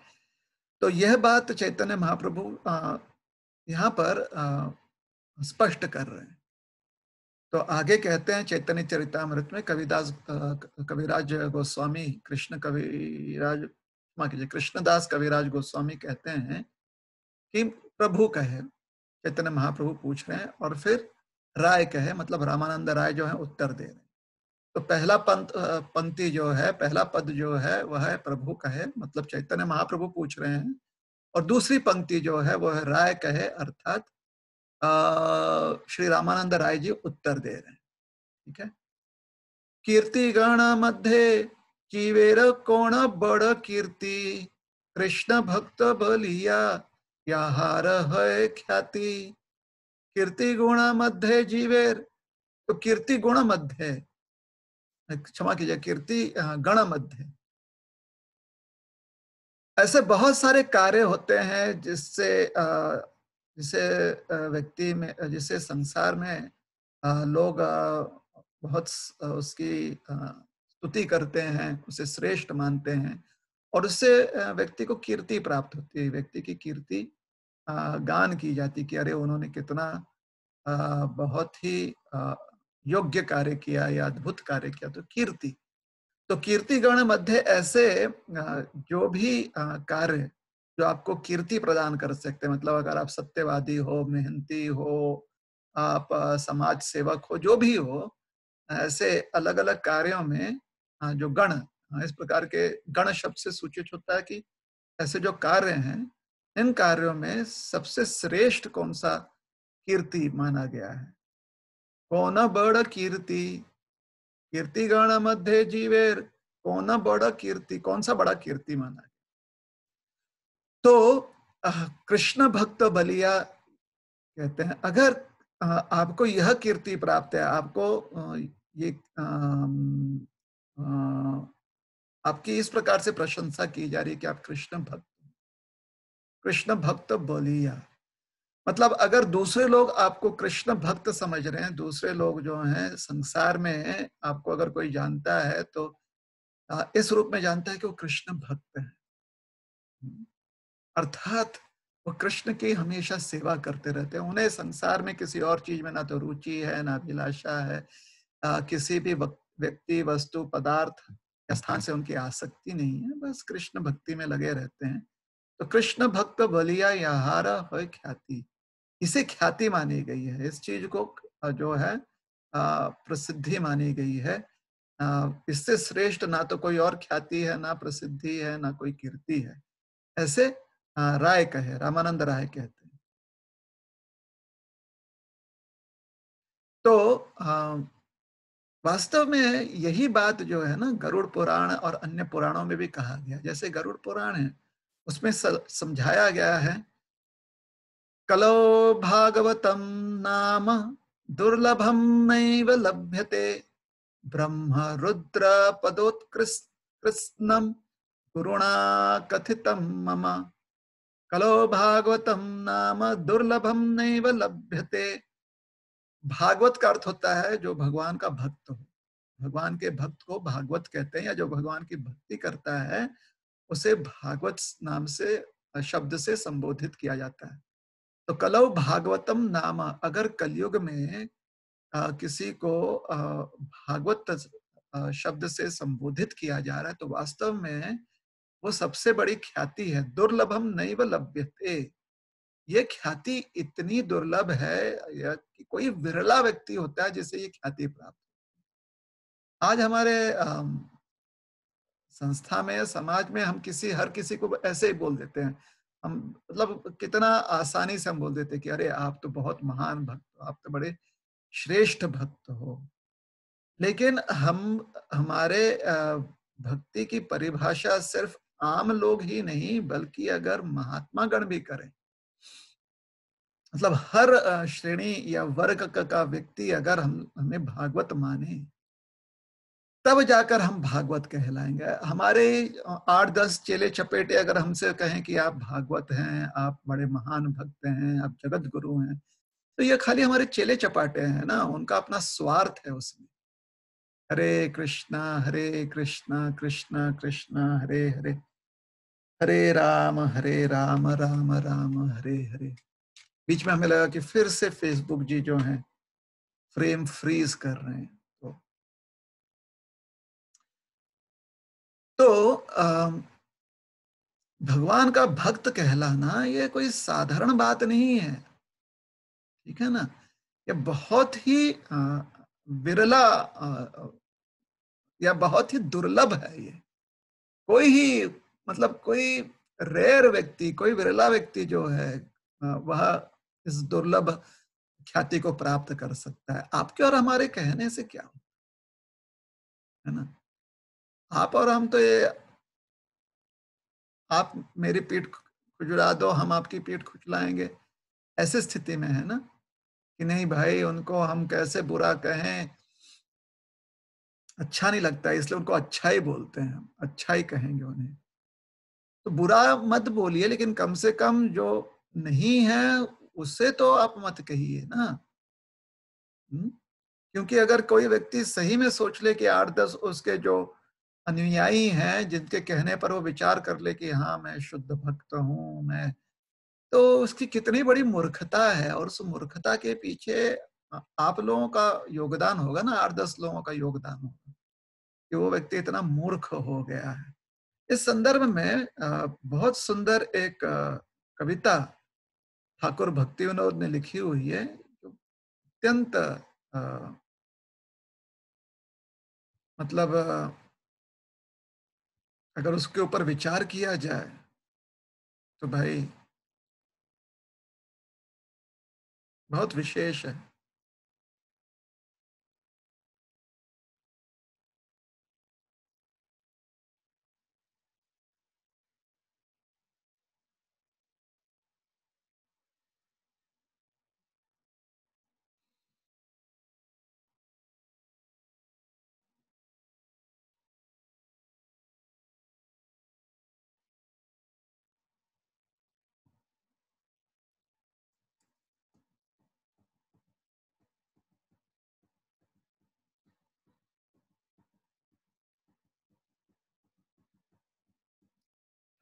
तो यह बात चैतन्य महाप्रभु यहाँ पर स्पष्ट कर रहे हैं। तो आगे कहते हैं चैतन्य चरितामृत में कविराज गोस्वामी कृष्णदास कविराज गोस्वामी कहते हैं कि प्रभु कहे, चैतन्य महाप्रभु पूछ रहे हैं और फिर राय कहे, मतलब रामानंद राय जो है उत्तर दे रहे हैं। तो पहला पंक्ति जो है, पहला पद जो है वह है प्रभु कहे, मतलब चैतन्य महाप्रभु पूछ रहे हैं, और दूसरी पंक्ति जो है वो है राय कहे, अर्थात श्री रामानंद राय जी उत्तर दे रहे हैं। ठीक है। कीर्ति गण मध्य जीवेर कोण बड़ कीर्ति, कृष्ण भक्त बलिया याहार है ख्याति। कीर्ति गुण मध्य जीवेर, तो कीर्ति गुण मध्य, क्षमा कीजिए, कीर्ति गण मध्य, ऐसे बहुत सारे कार्य होते हैं जिसे व्यक्ति में, जिसे संसार में लोग बहुत उसकी स्तुति करते हैं, उसे श्रेष्ठ मानते हैं और उससे व्यक्ति को कीर्ति प्राप्त होती है, व्यक्ति की कीर्ति गान की जाती कि अरे उन्होंने कितना बहुत ही योग्य कार्य किया या अद्भुत कार्य किया, तो कीर्ति। तो कीर्तिगण मध्य ऐसे जो भी कार्य जो आपको कीर्ति प्रदान कर सकते हैं, मतलब अगर आप सत्यवादी हो, मेहनती हो, आप समाज सेवक हो, जो भी हो, ऐसे अलग अलग कार्यों में जो गण, इस प्रकार के गण शब्द से सूचित होता है कि ऐसे जो कार्य हैं, इन कार्यों में सबसे श्रेष्ठ कौन सा कीर्ति माना गया है। कौन बड़ कीर्ति, कीर्ति गण मध्य जीवेर, कौन बड़ा कीर्ति, कौन सा बड़ा कीर्ति माना है। तो कृष्ण भक्त बलिया कहते हैं अगर आपको यह कीर्ति प्राप्त है, आपको ये आपकी इस प्रकार से प्रशंसा की जा रही है कि आप कृष्ण भक्त बलिया, मतलब अगर दूसरे लोग आपको कृष्ण भक्त समझ रहे हैं, दूसरे लोग जो हैं संसार में आपको अगर कोई जानता है तो इस रूप में जानता है कि वो कृष्ण भक्त हैं। अर्थात वो कृष्ण की हमेशा सेवा करते रहते हैं। उन्हें संसार में किसी और चीज़ में ना तो रुचि है, ना अभिलाषा है। किसी भी व्यक्ति, वस्तु, पदार्थ या स्थान से उनकी आसक्ति नहीं है, बस कृष्ण भक्ति में लगे रहते हैं। तो कृष्ण भक्त बलिया यहारा होय ख्याति, इसे ख्याति मानी गई है। इस चीज़ को जो है प्रसिद्धि मानी गई है। इससे श्रेष्ठ ना तो कोई और ख्याति है, ना प्रसिद्धि है, ना कोई कीर्ति है। ऐसे राय कहे, रामानंद राय कहते हैं। तो वास्तव में यही बात जो है ना गरुड़ पुराण और अन्य पुराणों में भी कहा गया। जैसे गरुड़ पुराण है, उसमें समझाया गया है, कलो भागवतम नाम दुर्लभम नैव लभ्यते ब्रह्म रुद्र पदोत्कृष्णम गुरुणा कथितम मम। कलो भागवतम नाम दुर्लभम नैव लभ्यते। भागवत का अर्थ होता है जो भगवान का भक्त हो। भगवान के भक्त को भागवत कहते हैं, या जो भगवान की भक्ति करता है उसे भागवत नाम से, शब्द से संबोधित किया जाता है। तो कलौ भागवतम नाम, अगर कलयुग में किसी को भागवत शब्द से संबोधित किया जा रहा है तो वास्तव में वो सबसे बड़ी ख्याति है। दुर्लभम नैव लभ्यते, ये ख्याति इतनी दुर्लभ है या कि कोई विरला व्यक्ति होता है जिसे ये ख्याति प्राप्त। आज हमारे संस्था में, समाज में हम हर किसी को ऐसे ही बोल देते हैं। हम मतलब कितना आसानी से हम बोल देते हैं कि अरे आप तो बहुत महान भक्त हो, आप तो बड़े श्रेष्ठ भक्त हो। लेकिन हम हमारे भक्ति की परिभाषा सिर्फ आम लोग ही नहीं बल्कि अगर महात्मा गण भी करें, मतलब हर श्रेणी या वर्ग का व्यक्ति अगर हम हमें भागवत माने, तब जाकर हम भागवत कहलाएंगे। हमारे 8-10 चेले चपेटे अगर हमसे कहें कि आप भागवत हैं, आप बड़े महान भक्त हैं, आप जगत गुरु हैं, तो ये खाली हमारे चेले चपाटे हैं ना, उनका अपना स्वार्थ है उसमें। हरे कृष्णा कृष्ण कृष्ण हरे हरे, हरे राम राम राम हरे हरे। बीच में हमें लगा कि फिर से फेसबुक जी जो है फ्रेम फ्रीज कर रहे हैं। तो भगवान का भक्त कहलाना ये कोई साधारण बात नहीं है, ठीक है ना। ये बहुत ही विरला या बहुत ही दुर्लभ है। ये कोई ही, मतलब कोई रेयर व्यक्ति, कोई विरला व्यक्ति जो है वह इस दुर्लभ ख्याति को प्राप्त कर सकता है। आपके और हमारे कहने से क्या हो, है ना। आप और हम तो ये, आप मेरी पीठ खुजला दो, हम आपकी पीठ खुजलाएंगे, ऐसे स्थिति में है ना, कि नहीं भाई उनको हम कैसे बुरा कहें, अच्छा नहीं लगता है, इसलिए उनको अच्छा ही बोलते हैं, अच्छा ही कहेंगे उन्हें। तो बुरा मत बोलिए, लेकिन कम से कम जो नहीं है उससे तो आप मत कहिए ना। हम्म? क्योंकि अगर कोई व्यक्ति सही में सोच ले कि 8-10 उसके जो अनुयायी हैं जिनके कहने पर वो विचार कर ले कि हाँ मैं शुद्ध भक्त हूं, मैं, तो उसकी कितनी बड़ी मूर्खता है। और उस मूर्खता के पीछे आप लोगों का योगदान होगा ना, 8-10 लोगों का योगदान होगा कि वो व्यक्ति इतना मूर्ख हो गया है। इस संदर्भ में बहुत सुंदर एक कविता ठाकुर भक्ति विनोद ने लिखी हुई है, जो अत्यंत मतलब अगर उसके ऊपर विचार किया जाए तो भाई बहुत विशेष है।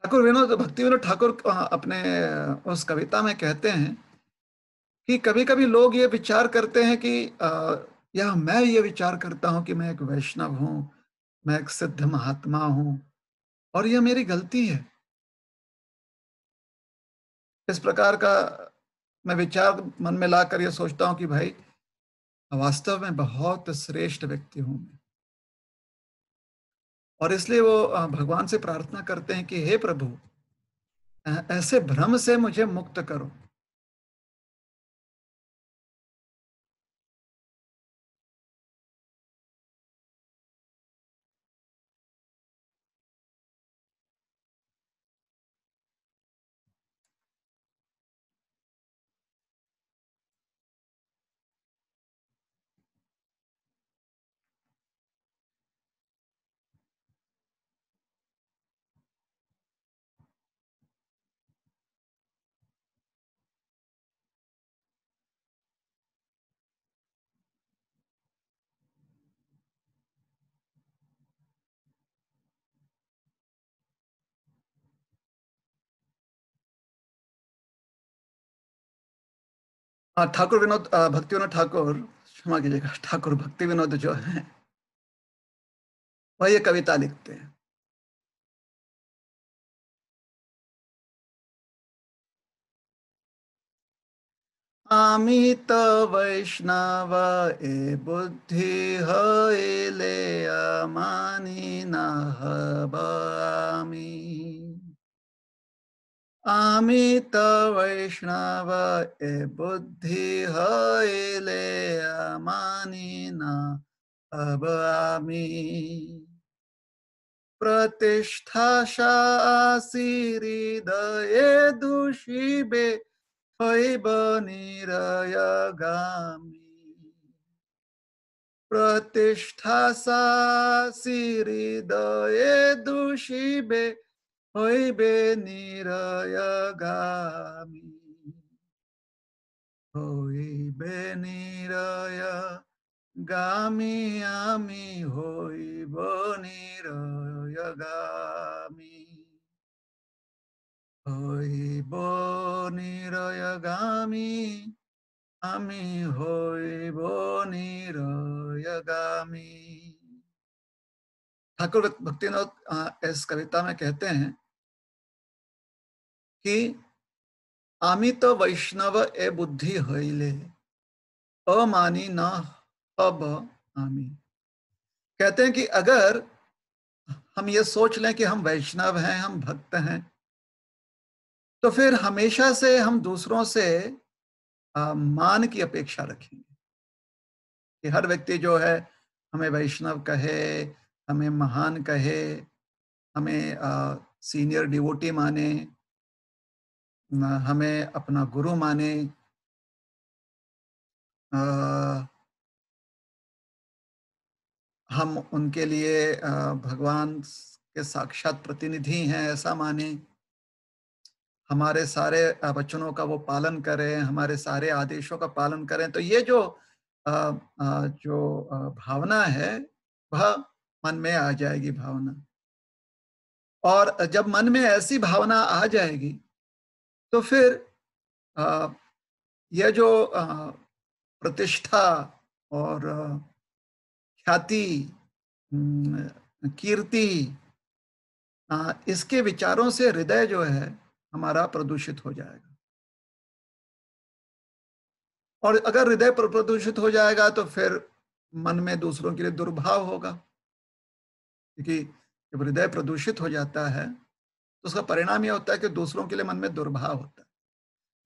भक्ति विनोद ठाकुर अपने उस कविता में कहते हैं कि कभी-कभी लोग ये विचार करते हैं कि या मैं ये विचार करता हूँ कि मैं एक वैष्णव हूँ, मैं एक सिद्ध महात्मा हूँ और ये मेरी गलती है। इस प्रकार का मैं विचार मन में लाकर ये सोचता हूँ कि भाई वास्तव में बहुत श्रेष्ठ व्यक्ति हूँ मैं। और इसलिए वो भगवान से प्रार्थना करते हैं कि हे प्रभु, ऐसे भ्रम से मुझे मुक्त करो। ठाकुर विनोद भक्ति विनोद ठाकुर, क्षमा कीजिएगा, ठाकुर भक्ति विनोद जो हैं, वह ये कविता लिखते हैं। আমি তো বৈষ্ণব এ বুদ্ধি হইলে মানি না হব আমি। আমি তো বৈষ্ণব এ বুদ্ধি হইলে মানি না হব আমি। প্রতিষ্ঠা শাসি হৃদয়ে দূষিবে হইব নিরয়গামী। প্রতিষ্ঠা শাসি হৃদয়ে দূষিবে হইবে নিরয়গামী। হইবে নিরয়গামী আমি হইব নিরয়গামী। হইব নিরয়গামী আমি হইব निरयगामी। ठाकुर भक्तिनाथ इस कविता में कहते हैं कि आमी तो वैष्णव ए बुद्धि हईले अमानी न हब आमी। कहते हैं कि अगर हम ये सोच लें कि हम वैष्णव हैं, हम भक्त हैं, तो फिर हमेशा से हम दूसरों से मान की अपेक्षा रखेंगे कि हर व्यक्ति जो है हमें वैष्णव कहे, हमें महान कहे, हमें सीनियर डिवोटी माने, हमें अपना गुरु माने, हम उनके लिए भगवान के साक्षात प्रतिनिधि हैं ऐसा माने, हमारे सारे वचनों का वो पालन करें, हमारे सारे आदेशों का पालन करें। तो ये जो भावना है वह मन में आ जाएगी भावना। और जब मन में ऐसी भावना आ जाएगी तो फिर यह जो प्रतिष्ठा और ख्याति, कीर्ति, इसके विचारों से हृदय जो है हमारा प्रदूषित हो जाएगा। और अगर हृदय प्रदूषित हो जाएगा तो फिर मन में दूसरों के लिए दुर्भाव होगा, क्योंकि जब हृदय प्रदूषित हो जाता है तो उसका परिणाम यह होता है कि दूसरों के लिए मन में दुर्भाव होता है।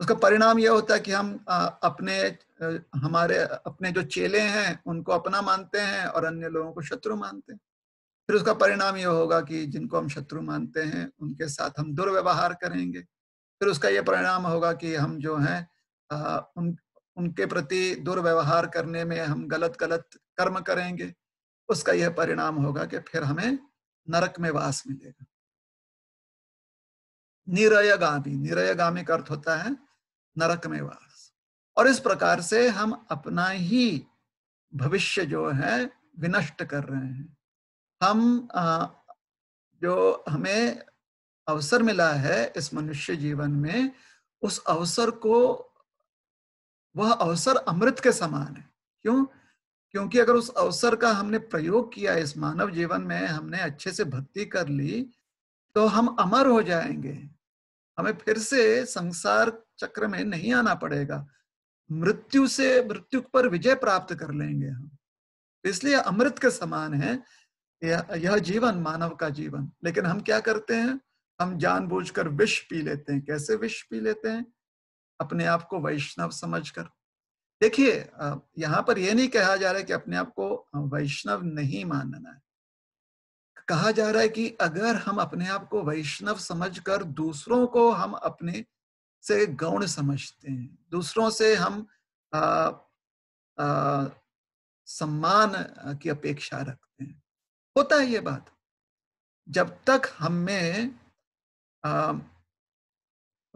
उसका परिणाम यह होता है कि हम हमारे अपने जो चेले हैं उनको अपना मानते हैं और अन्य लोगों को शत्रु मानते हैं। फिर उसका परिणाम यह होगा कि जिनको हम शत्रु मानते हैं उनके साथ हम दुर्व्यवहार करेंगे। फिर उसका यह परिणाम होगा कि हम जो हैं उनके प्रति दुर्व्यवहार करने में हम गलत गलत कर्म करेंगे। उसका यह परिणाम होगा कि फिर हमें नरक में वास मिलेगा। निरयगामी, निरयगामी का अर्थ होता है नरक में वास। और इस प्रकार से हम अपना ही भविष्य जो है विनष्ट कर रहे हैं। हम जो हमें अवसर मिला है इस मनुष्य जीवन में, उस अवसर को, वह अवसर अमृत के समान है। क्यों? क्योंकि अगर उस अवसर का हमने प्रयोग किया इस मानव जीवन में, हमने अच्छे से भक्ति कर ली, तो हम अमर हो जाएंगे। हमें फिर से संसार चक्र में नहीं आना पड़ेगा। मृत्यु पर विजय प्राप्त कर लेंगे हम। इसलिए अमृत के समान है यह जीवन, मानव का जीवन। लेकिन हम क्या करते हैं? हम जानबूझकर विष पी लेते हैं। कैसे विष पी लेते हैं? अपने आप को वैष्णव समझकर। देखिए, यहाँ पर यह नहीं कहा जा रहा है कि अपने आप को वैष्णव नहीं मानना है। कहा जा रहा है कि अगर हम अपने आप को वैष्णव समझकर दूसरों को हम अपने से गौण समझते हैं, दूसरों से हम आ, आ, सम्मान की अपेक्षा रखते हैं, होता है ये बात। जब तक हम में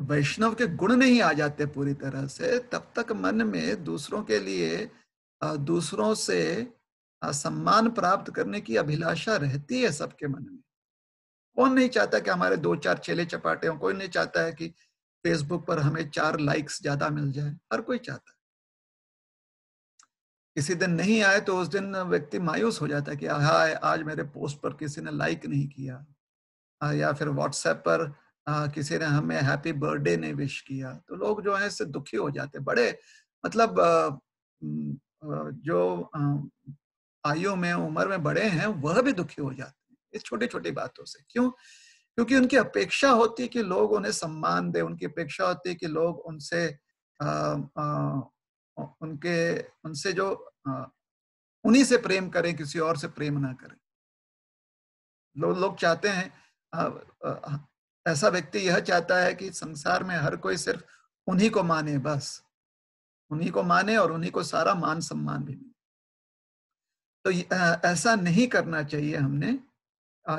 वैष्णव के गुण नहीं आ जाते पूरी तरह से, तब तक मन में दूसरों के लिए, दूसरों से सम्मान प्राप्त करने की अभिलाषा रहती है सबके मन में। कौन नहीं चाहता कि हमारे 2-4 चेले चपाटे हों? कोई नहीं चाहता है कि फेसबुक पर हमें 4 लाइक्स ज्यादा मिल जाए। हर कोई चाहता है। किसी दिन नहीं आए तो उस दिन व्यक्ति मायूस हो जाता है कि हाय, आज मेरे पोस्ट पर किसी ने लाइक नहीं किया। या फिर व्हाट्सएप पर किसी ने हमें हैप्पी बर्थडे नहीं विश किया, तो लोग जो है इससे दुखी हो जाते हैं। बड़े मतलब जो आयु में, उम्र में बड़े हैं, वह भी दुखी हो जाते हैं इस छोटी छोटी बातों से। क्यों? क्योंकि उनकी अपेक्षा होती है कि लोग उन्हें सम्मान दें। उनकी अपेक्षा होती है कि लोग उनसे आ, आ, उनके उनसे जो उन्हीं से प्रेम करें, किसी और से प्रेम ना करें। लोग चाहते हैं, अ, ऐसा व्यक्ति यह चाहता है कि संसार में हर कोई सिर्फ उन्हीं को माने, बस उन्हीं को माने और उन्हीं को सारा मान सम्मान भी मिले। तो ऐसा नहीं करना चाहिए हमने।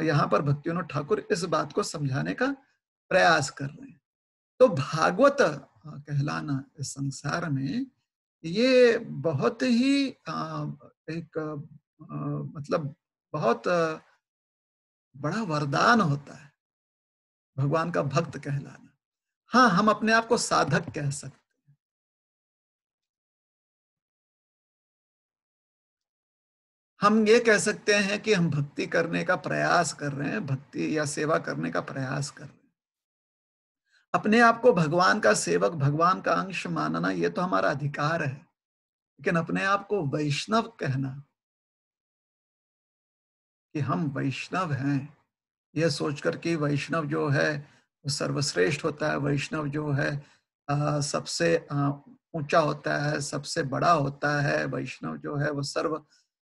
यहाँ पर भक्तिविनोद ठाकुर इस बात को समझाने का प्रयास कर रहे हैं। तो भागवत कहलाना इस संसार में, ये बहुत ही एक मतलब बहुत बड़ा वरदान होता है, भगवान का भक्त कहलाना। हाँ, हम अपने आप को साधक कह सकते हैं। हम ये कह सकते हैं कि हम भक्ति करने का प्रयास कर रहे हैं, भक्ति या सेवा करने का प्रयास कर रहे हैं। अपने आप को भगवान का सेवक, भगवान का अंश मानना, ये तो हमारा अधिकार है। लेकिन अपने आप को वैष्णव कहना, कि हम वैष्णव हैं, यह सोचकर कि वैष्णव जो है वो सर्वश्रेष्ठ होता है, वैष्णव जो है सबसे ऊंचा होता है, सबसे बड़ा होता है, वैष्णव जो है वो सर्व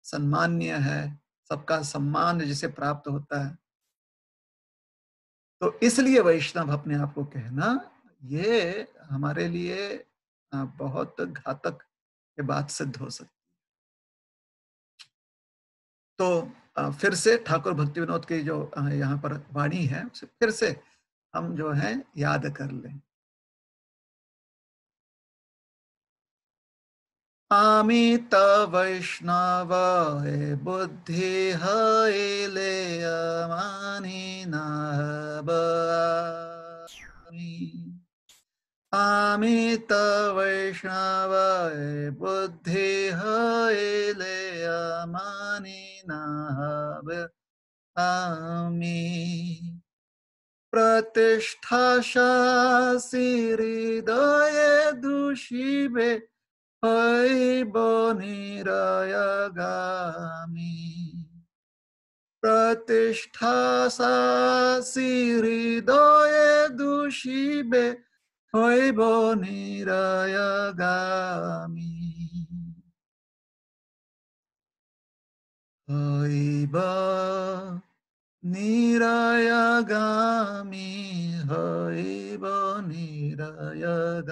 सम्मान्य है, सबका सम्मान जिसे प्राप्त होता है, तो इसलिए वैष्णव अपने आप को कहना, ये हमारे लिए बहुत घातक ये बात सिद्ध हो सकती है। तो फिर से ठाकुर भक्ति विनोद की जो यहाँ पर वाणी है, उसे फिर से हम जो है याद कर लें। अमित वैष्णव बुद्धि हईले मानी नबी। अमित वैष्णव बुद्धि हईले मानी नब आमी। प्रतिष्ठा शासी हृदय दूषिबे হইব নিরয়গামী। প্রতিষ্ঠা সাসি হৃদয়ে দূষিবে হইব নিরয়গামী। হইব নিরয়গামী, হইব নিরয়গামী,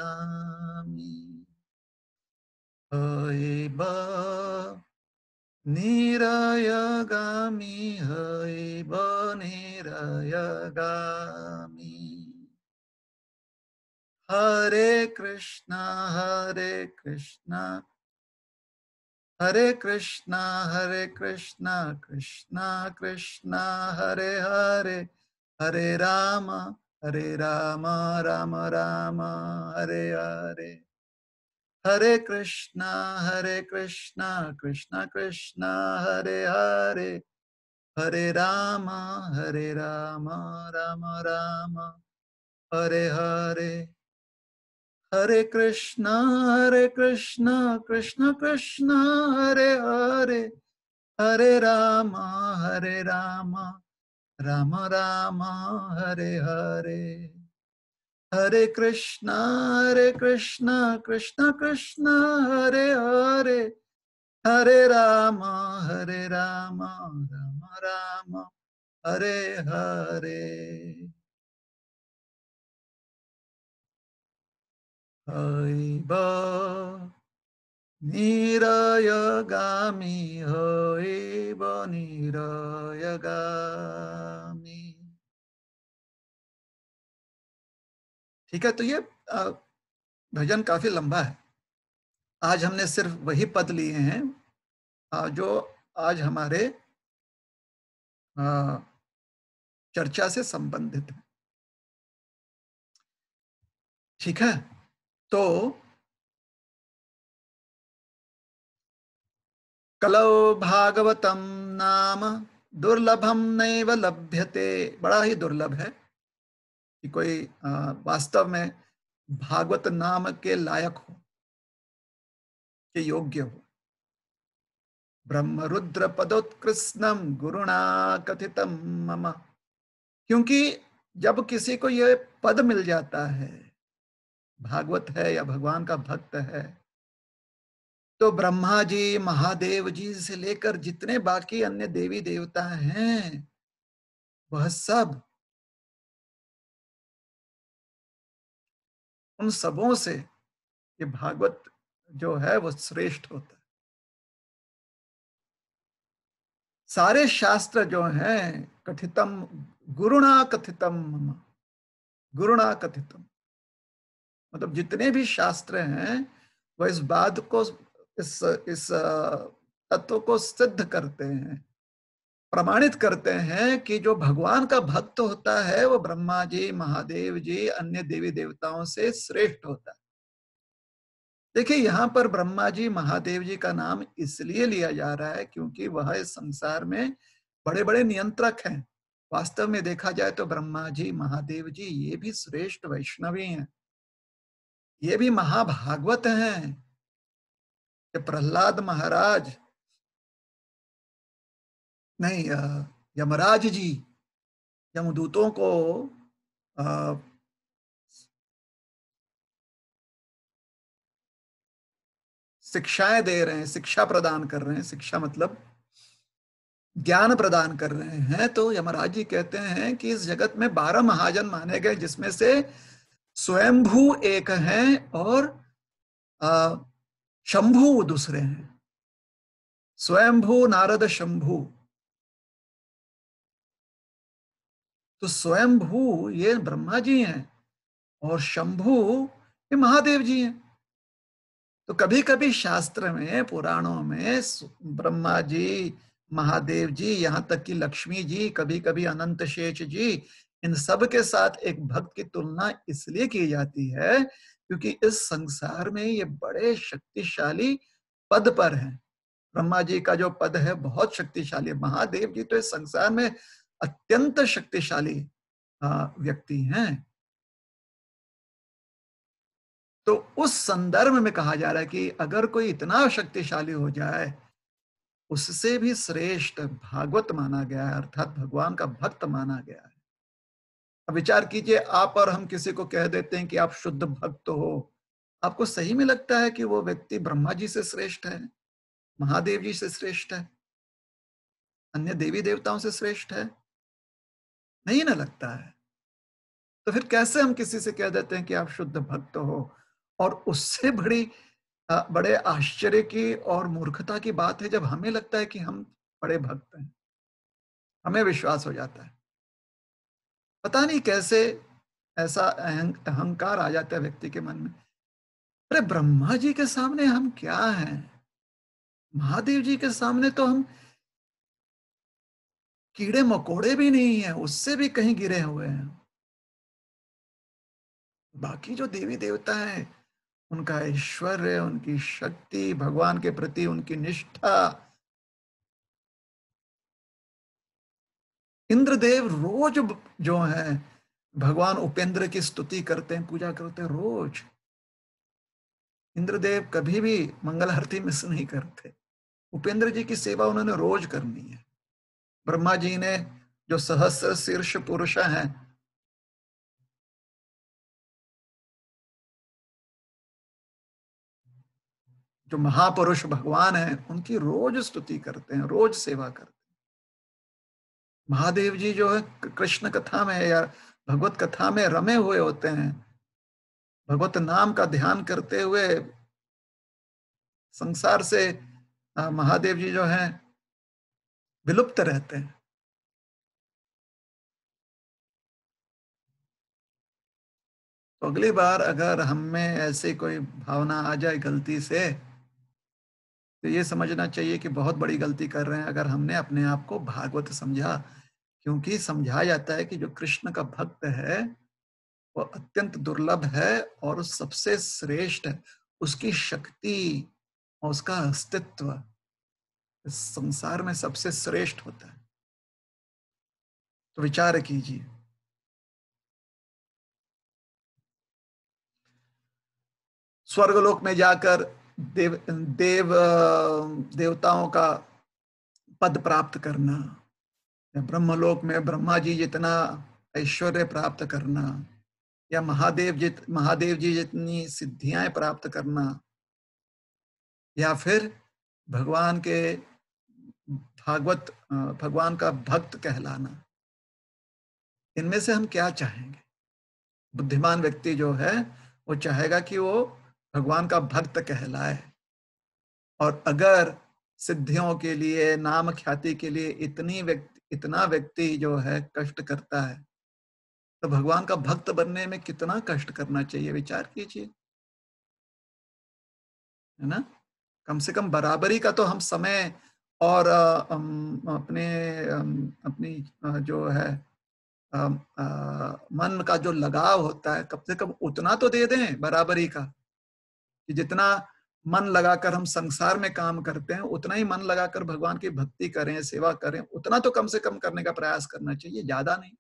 হইব নিরয়গামী, হইব নিরয়গামী। হরে কৃষ্ণ হরে কৃষ্ণ হরে কৃষ্ণ হরে কৃষ্ণ কৃষ্ণ কৃষ্ণ হরে হরে हरे राम हरे राम राम राम हरे हरे, हरे कृष्णा कृष्ण कृष्ण हरे हरे, हरे राम राम राम हरे हरे, हरे कृष्णा कृष्ण कृष्ण हरे हरे, हरे राम राम राम हरे हरे, हरे कृष्णा कृष्ण कृष्ण हरे हरे, हरे राम राम राम हरे हरे, हरिब निरयगामी हरिब निरयगामी। ठीक है, तो ये भजन काफी लंबा है। आज हमने सिर्फ वही पद लिए हैं जो आज हमारे चर्चा से संबंधित है। ठीक है, तो कलौ भागवतम नाम दुर्लभम नैव लभ्यते। बड़ा ही दुर्लभ है कि कोई वास्तव में भागवत नाम के लायक हो, के योग्य हो। ब्रह्म रुद्र पदोत्कृष्णम गुरुणा कथितम मम। क्योंकि जब किसी को यह पद मिल जाता है, भागवत है या भगवान का भक्त है, तो ब्रह्मा जी महादेव जी से लेकर जितने बाकी अन्य देवी देवता हैं, वह सब उन सबों से ये भागवत जो है वो श्रेष्ठ होता है। सारे शास्त्र जो हैं कथितम, गुरुणा कथितम मम, गुरुणा कथितम, मतलब जितने भी शास्त्र हैं वह इस बात को, इस तत्व को सिद्ध करते हैं, प्रमाणित करते हैं कि जो भगवान का भक्त होता है वो ब्रह्मा जी महादेव जी अन्य देवी देवताओं से श्रेष्ठ होता है। देखिए, यहाँ पर ब्रह्मा जी महादेव जी का नाम इसलिए लिया जा रहा है क्योंकि वह इस संसार में बड़े बड़े नियंत्रक हैं। वास्तव में देखा जाए तो ब्रह्मा जी महादेव जी ये भी श्रेष्ठ वैष्णवी हैं, ये भी महाभागवत हैं। ये प्रहलाद महाराज नहीं, यमराज जी यमदूतों को अ, शिक्षाएं दे रहे हैं, शिक्षा प्रदान कर रहे हैं। शिक्षा मतलब ज्ञान प्रदान कर रहे हैं। तो यमराज जी कहते हैं कि इस जगत में 12 महाजन माने गए, जिसमें से स्वयंभू एक हैं और अ, शंभू दूसरे हैं। स्वयंभू नारद शंभू। तो स्वयंभू ये ब्रह्मा जी हैं और शंभू ये महादेव जी हैं। तो कभी कभी शास्त्र में, पुराणों में ब्रह्मा जी महादेव जी, यहाँ तक कि लक्ष्मी जी, कभी कभी अनंत शेष जी, इन सब के साथ एक भक्त की तुलना इसलिए की जाती है क्योंकि इस संसार में ये बड़े शक्तिशाली पद पर हैं। ब्रह्मा जी का जो पद है बहुत शक्तिशाली है। महादेव जी तो इस संसार में अत्यंत शक्तिशाली व्यक्ति हैं। तो उस संदर्भ में कहा जा रहा है कि अगर कोई इतना शक्तिशाली हो जाए, उससे भी श्रेष्ठ भागवत माना गया है, अर्थात भगवान का भक्त माना गया है। अब विचार कीजिए, आप और हम किसी को कह देते हैं कि आप शुद्ध भक्त हो, आपको सही में लगता है कि वो व्यक्ति ब्रह्मा जी से श्रेष्ठ है, महादेव जी से श्रेष्ठ है, अन्य देवी देवताओं से श्रेष्ठ है? नहीं ना लगता है। तो फिर कैसे हम किसी से कह देते हैं कि आप शुद्ध भक्त हो? और उससे बड़ी बड़े आश्चर्य की और मूर्खता की बात है जब हमें लगता है कि हम बड़े भक्त हैं, हमें विश्वास हो जाता है। पता नहीं कैसे ऐसा अहंकार आ जाता है व्यक्ति के मन में। अरे ब्रह्मा जी के सामने हम क्या हैं? महादेव जी के सामने तो हम कीड़े मकोड़े भी नहीं है, उससे भी कहीं गिरे हुए हैं। बाकी जो देवी देवता हैं, उनका ऐश्वर्य, उनकी शक्ति, भगवान के प्रति उनकी निष्ठा। इंद्रदेव रोज जो है भगवान उपेंद्र की स्तुति करते हैं, पूजा करते हैं रोज। इंद्रदेव कभी भी मंगल आरती मिस नहीं करते। उपेंद्र जी की सेवा उन्होंने रोज करनी है। ब्रह्मा जी ने जो सहस्र शीर्ष पुरुष हैं, जो महापुरुष भगवान हैं, उनकी रोज स्तुति करते हैं, रोज सेवा करते हैं। महादेव जी जो है कृष्ण कथा में या भगवत कथा में रमे हुए होते हैं, भगवत नाम का ध्यान करते हुए संसार से महादेव जी जो हैं विलुप्त रहते हैं। तो अगली बार अगर हम में ऐसी कोई भावना आ जाए गलती से, तो ये समझना चाहिए कि बहुत बड़ी गलती कर रहे हैं अगर हमने अपने आप को भागवत समझा। क्योंकि समझा जाता है कि जो कृष्ण का भक्त है वो अत्यंत दुर्लभ है और सबसे श्रेष्ठ है। उसकी शक्ति और उसका अस्तित्व इस संसार में सबसे श्रेष्ठ होता है। तो विचार कीजिए। स्वर्गलोक में जाकर देवताओं का पद प्राप्त करना, या ब्रह्मलोक में ब्रह्मा जी जितना ऐश्वर्य प्राप्त करना, या महादेव जी जितनी सिद्धियां प्राप्त करना, या फिर भगवान के भगवान का भक्त कहलाना, इनमें से हम क्या चाहेंगे? बुद्धिमान व्यक्ति जो है वो चाहेगा कि वो भगवान का भक्त कहलाए। और अगर सिद्धियों के लिए, नाम ख्याति के लिए इतना व्यक्ति जो है कष्ट करता है, तो भगवान का भक्त बनने में कितना कष्ट करना चाहिए, विचार कीजिए। है ना? कम से कम बराबरी का तो हम समय और अपनी जो है मन का जो लगाव होता है, कम से कम उतना तो दे दें बराबरी का, कि जितना मन लगाकर हम संसार में काम करते हैं, उतना ही मन लगाकर भगवान की भक्ति करें, सेवा करें, उतना तो कम से कम करने का प्रयास करना चाहिए, ज्यादा नहीं।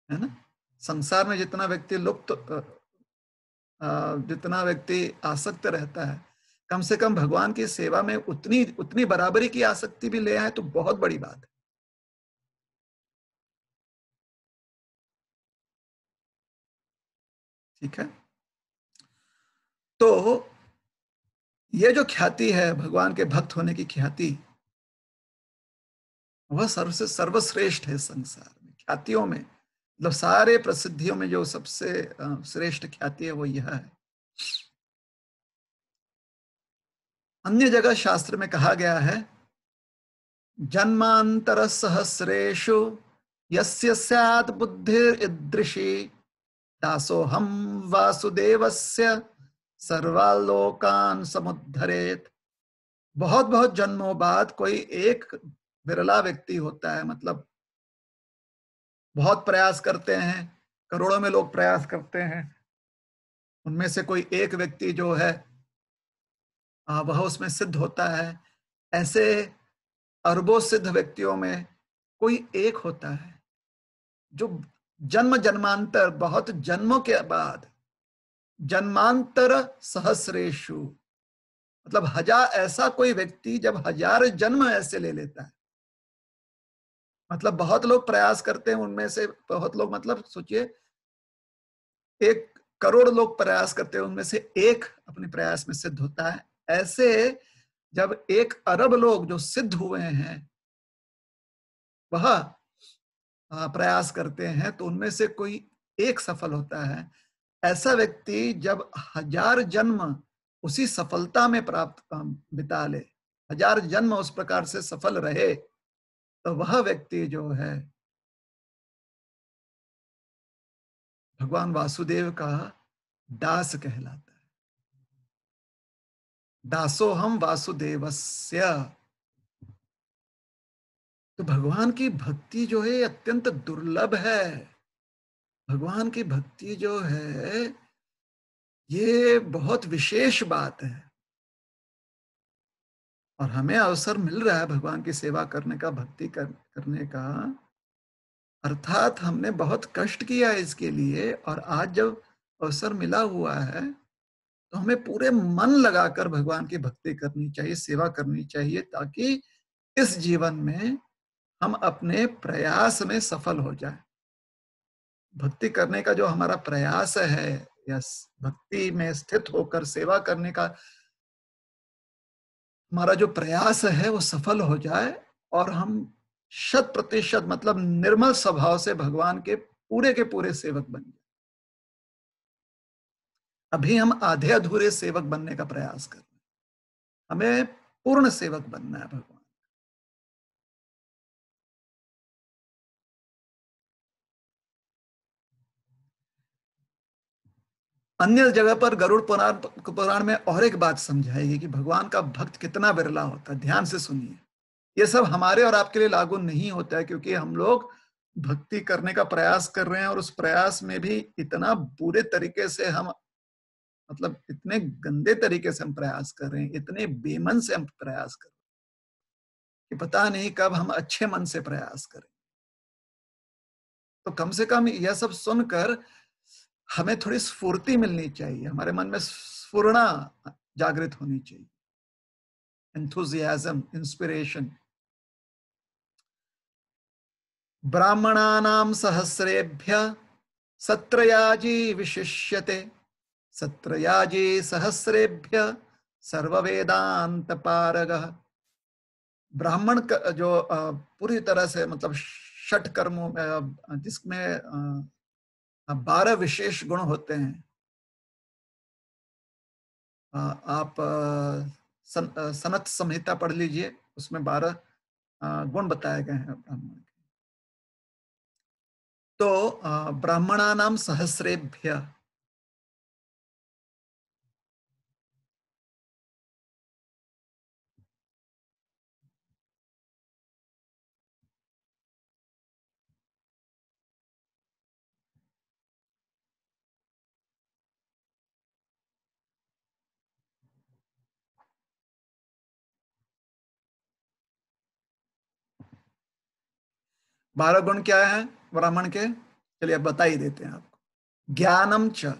है ना? संसार में जितना व्यक्ति आसक्त रहता है, कम से कम भगवान की सेवा में उतनी उतनी बराबरी की आसक्ति भी ले आए तो बहुत बड़ी बात है। ठीक है? तो ये जो ख्याति है, भगवान के भक्त होने की ख्याति, वह सबसे सर्वश्रेष्ठ है संसार में ख्यातियों में। मतलब सारे प्रसिद्धियों में जो सबसे श्रेष्ठ ख्याति है वो यह है। अन्य जगह शास्त्र में कहा गया है, जन्मांतर सहस्रेषु यस्य स्यात् बुद्धिर ईदृशी दासोहम वासुदेवस्य सर्वालोकान समुद्धरेत। बहुत बहुत जन्मों बाद कोई एक विरला व्यक्ति होता है, मतलब बहुत प्रयास करते हैं, करोड़ों में लोग प्रयास करते हैं, उनमें से कोई एक व्यक्ति जो है वह उसमें सिद्ध होता है। ऐसे अरबों सिद्ध व्यक्तियों में कोई एक होता है जो जन्म जन्मांतर, बहुत जन्मों के बाद, जन्मांतर सहस्रेशु, मतलब हजार, ऐसा कोई व्यक्ति जब हजार जन्म ऐसे ले लेता है। मतलब बहुत लोग प्रयास करते हैं, उनमें से बहुत लोग, मतलब सोचिए 1 करोड़ लोग प्रयास करते हैं, उनमें से एक अपने प्रयास में सिद्ध होता है। ऐसे जब 1 अरब लोग जो सिद्ध हुए हैं वह प्रयास करते हैं, तो उनमें से कोई एक सफल होता है। ऐसा व्यक्ति जब हजार जन्म उसी सफलता में प्राप्त बिता ले, हजार जन्म उस प्रकार से सफल रहे, तो वह व्यक्ति जो है भगवान वासुदेव का दास कहलाता है। दासोहम वासुदेवस्य। तो भगवान की भक्ति जो है अत्यंत दुर्लभ है। भगवान की भक्ति जो है ये बहुत विशेष बात है, और हमें अवसर मिल रहा है भगवान की सेवा करने का, करने का। अर्थात हमने बहुत कष्ट किया है इसके लिए, और आज जब अवसर मिला हुआ है तो हमें पूरे मन लगाकर भगवान की भक्ति करनी चाहिए, सेवा करनी चाहिए, ताकि इस जीवन में हम अपने प्रयास में सफल हो जाए। भक्ति करने का जो हमारा प्रयास है, या भक्ति में स्थित होकर सेवा करने का हमारा जो प्रयास है वो सफल हो जाए, और हम 100% मतलब निर्मल स्वभाव से भगवान के पूरे सेवक बन जाए। अभी हम आधे अधूरे सेवक बनने का प्रयास कर रहे हैं, हमें पूर्ण सेवक बनना है भगवान। अन्य जगह पर गरुड़ पुराण में और एक बात समझाएगी कि भगवान का भक्त कितना विरला होता है। ध्यान से सुनिए, ये सब हमारे और आपके लिए लागू नहीं होता है, क्योंकि हम लोग भक्ति करने का प्रयास कर रहे हैं, और उस प्रयास में भी इतना बुरे तरीके से हम, मतलब इतने गंदे तरीके से हम प्रयास कर रहे हैं, इतने बेमन से हम प्रयास कर रहे हैं कि पता नहीं कब हम अच्छे मन से प्रयास करें। तो कम से कम यह सब सुनकर हमें थोड़ी स्फूर्ति मिलनी चाहिए, हमारे मन में स्फुरना जागृत होनी चाहिए, एंथुजियाज्म, इंस्पिरेशन। ब्राह्मणानां सहस्रेभ्य सत्रयाजी विशिष्यते, सत्रयाजी सहस्रेभ्य सर्ववेदांत पारगः। ब्राह्मण का जो पूरी तरह से, मतलब षट कर्मों में, जिसमें 12 विशेष गुण होते हैं। आप सनत संहिता पढ़ लीजिए, उसमें 12 गुण बताए गए हैं ब्राह्मण के। तो ब्राह्मणानाम सहस्रेभ्य, 12 गुण क्या है ब्राह्मण के? चलिए अब बता ही देते हैं आपको। ज्ञानम च,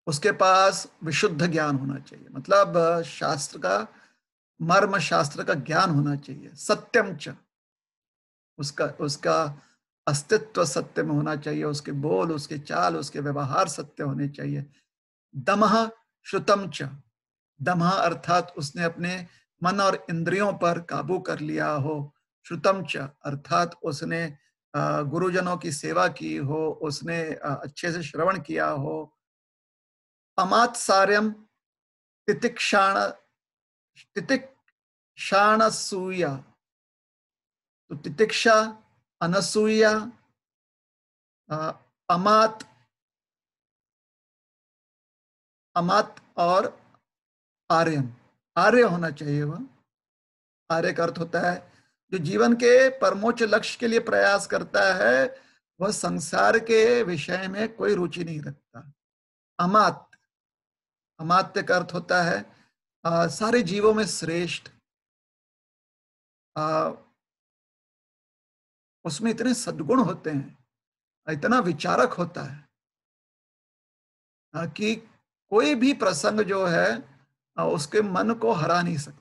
उसके पास विशुद्ध ज्ञान होना चाहिए, मतलब शास्त्र का मर्म, शास्त्र का ज्ञान होना चाहिए। सत्यम च, उसका उसका अस्तित्व सत्य में होना चाहिए, उसके बोल, उसके चाल, उसके व्यवहार सत्य होने चाहिए। दमः श्रुतम च, दमः अर्थात उसने अपने मन और इंद्रियों पर काबू कर लिया हो। श्रुतम च अर्थात उसने गुरुजनों की सेवा की हो, उसने अच्छे से श्रवण किया हो। अमात्सार्यम तितिक्षाण, तितिक्षाणसूया, तो तितिक्षा, अनसूया, अमात, अमात और आर्यन, आर्य होना चाहिए वह। आर्य का अर्थ होता है जो जीवन के परमोच्च लक्ष्य के लिए प्रयास करता है, वह संसार के विषय में कोई रुचि नहीं रखता। अमात, अमात्य का अर्थ होता है सारे जीवों में श्रेष्ठ, उसमें इतने सद्गुण होते हैं, इतना विचारक होता है कि कोई भी प्रसंग जो है उसके मन को हरा नहीं सकता।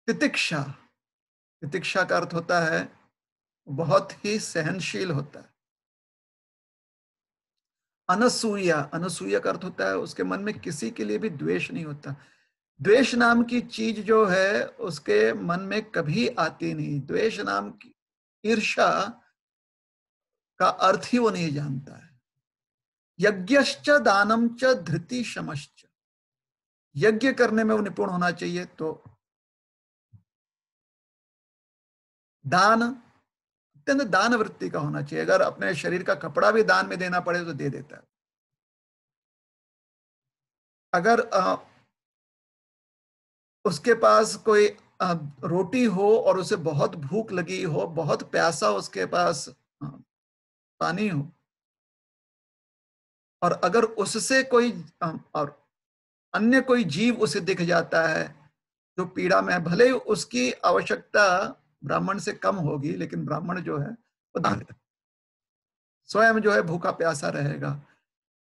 तितिक्षा, तितिक्षा का अर्थ होता है बहुत ही सहनशील होता है। अनसूया, अनसूया का अर्थ होता है उसके मन में किसी के लिए भी द्वेष नहीं होता। द्वेष नाम की चीज जो है उसके मन में कभी आती नहीं। द्वेष नाम की, ईर्ष्या का अर्थ ही वो नहीं जानता है। यज्ञश्च दानम च धृति शमश्च, यज्ञ करने में वो निपुण होना चाहिए। तो दान, अत्यंत दान वृत्ति का होना चाहिए। अगर अपने शरीर का कपड़ा भी दान में देना पड़े तो दे देता है। अगर उसके पास कोई रोटी हो और उसे बहुत भूख लगी हो, बहुत प्यासा उसके पास पानी हो, और अगर उससे कोई और अन्य कोई जीव उसे दिख जाता है जो पीड़ा में है, भले ही उसकी आवश्यकता ब्राह्मण से कम होगी, लेकिन ब्राह्मण जो है वो दान स्वयं जो है भूखा प्यासा रहेगा।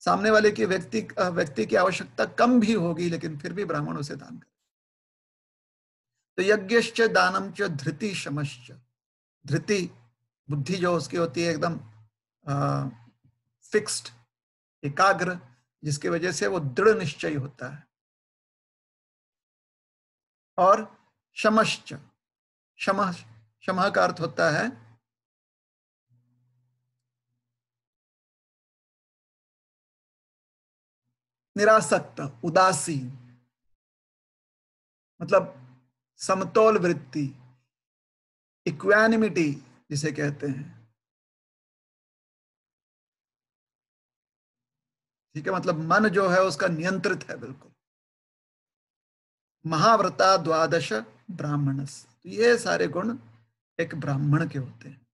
सामने वाले की व्यक्ति की आवश्यकता कम भी होगी, लेकिन फिर भी ब्राह्मण उसे दान करे। तो यज्ञश्च दानम च धृति शमश्च, धृति बुद्धि जो उसकी होती है एकदम फिक्स्ड, एकाग्र, जिसकी वजह से वो दृढ़ निश्चय होता है। और शमश्च, शम शम का अर्थ होता है निरासक्त, उदासीन, मतलब समतोल वृत्ति, इक्वानिमिटी जिसे कहते हैं। ठीक है, मतलब मन जो है उसका नियंत्रित है बिल्कुल। महाव्रता द्वादश ब्राह्मणस, तो ये सारे गुण एक ब्राह्मण के होते हैं।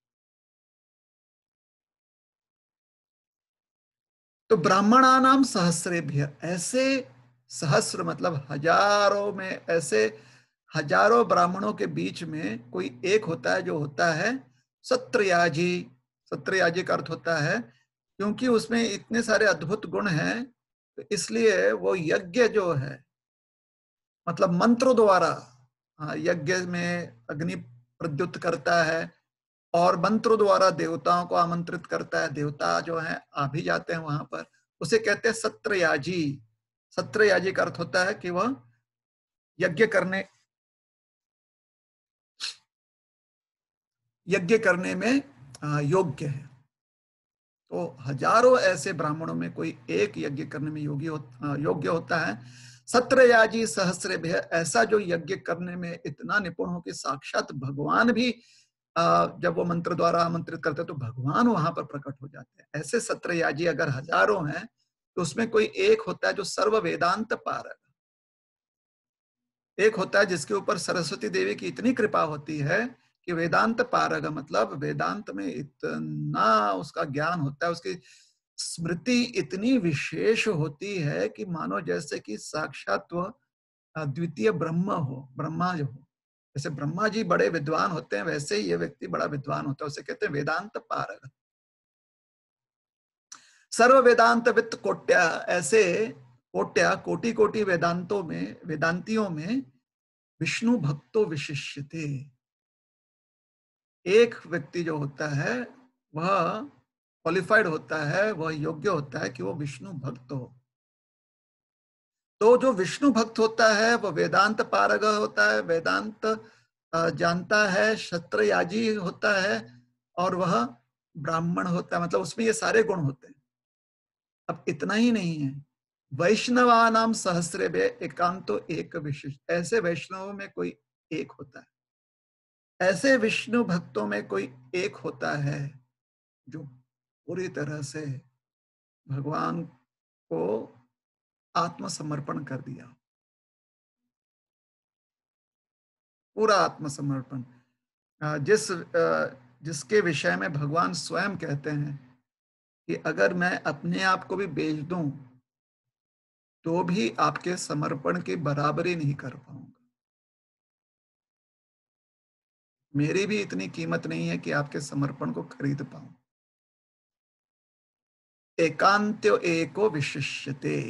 तो ब्राह्मणानाम सहस्रेभ्य, ऐसे सहस्र मतलब हजारों में, ऐसे हजारों ब्राह्मणों के बीच में कोई एक होता है जो होता है सत्रयाजी। सत्रयाजी का अर्थ होता है क्योंकि उसमें इतने सारे अद्भुत गुण हैं, तो इसलिए वो यज्ञ जो है मतलब मंत्रों द्वारा, यज्ञ में अग्नि प्रद्युत करता है और मंत्रों द्वारा देवताओं को आमंत्रित करता है, देवता जो है आ भी जाते हैं वहां पर, उसे कहते हैं सत्रयाजी। सत्रयाजी का अर्थ होता है कि वह यज्ञ करने में योग्य है। तो हजारों ऐसे ब्राह्मणों में कोई एक यज्ञ करने में योग्य होता है। सत्रयाजी सहस्रेभ्य, ऐसा जो यज्ञ करने में इतना निपुण हो कि साक्षात भगवान भी जब वो मंत्र द्वारा आमंत्रित करते हैं तो भगवान वहां पर प्रकट हो जाते हैं। ऐसे सत्रयाजी अगर हजारों हैं तो उसमें कोई एक होता है जो सर्व वेदांत पारक, एक होता है जिसके ऊपर सरस्वती देवी की इतनी कृपा होती है कि वेदांत पारग, मतलब वेदांत में इतना उसका ज्ञान होता है, उसकी स्मृति इतनी विशेष होती है कि मानो जैसे कि साक्षात वह द्वितीय ब्रह्म हो, ब्रह्मा जो हो। जैसे ब्रह्मा जी बड़े विद्वान होते हैं, वैसे ही ये व्यक्ति बड़ा विद्वान होता है, उसे कहते हैं वेदांत पारग। सर्व वेदांत वित्त कोट्या, ऐसे कोट्या कोटि कोटि वेदांतों में, वेदांतियों में विष्णु भक्तो विशिष्यते, एक व्यक्ति जो होता है वह क्वालिफाइड होता है, वह योग्य होता है कि वो विष्णु भक्त हो। तो जो विष्णु भक्त होता है वह वेदांत पारग होता है, वेदांत जानता है, क्षत्रयाजी होता है, और वह ब्राह्मण होता है, मतलब उसमें ये सारे गुण होते हैं। अब इतना ही नहीं है, वैष्णवानाम सहस्रेभ्य एकांतो एक विशिष्ट, ऐसे वैष्णवों में कोई एक होता है, ऐसे विष्णु भक्तों में कोई एक होता है जो पूरी तरह से भगवान को आत्मसमर्पण कर दिया, पूरा आत्मसमर्पण, जिसके विषय में भगवान स्वयं कहते हैं कि अगर मैं अपने आप को भी बेच दूं तो भी आपके समर्पण की बराबरी नहीं कर पाऊंगा, मेरी भी इतनी कीमत नहीं है कि आपके समर्पण को खरीद पाऊं। एकांत्यो एको विशिष्यते,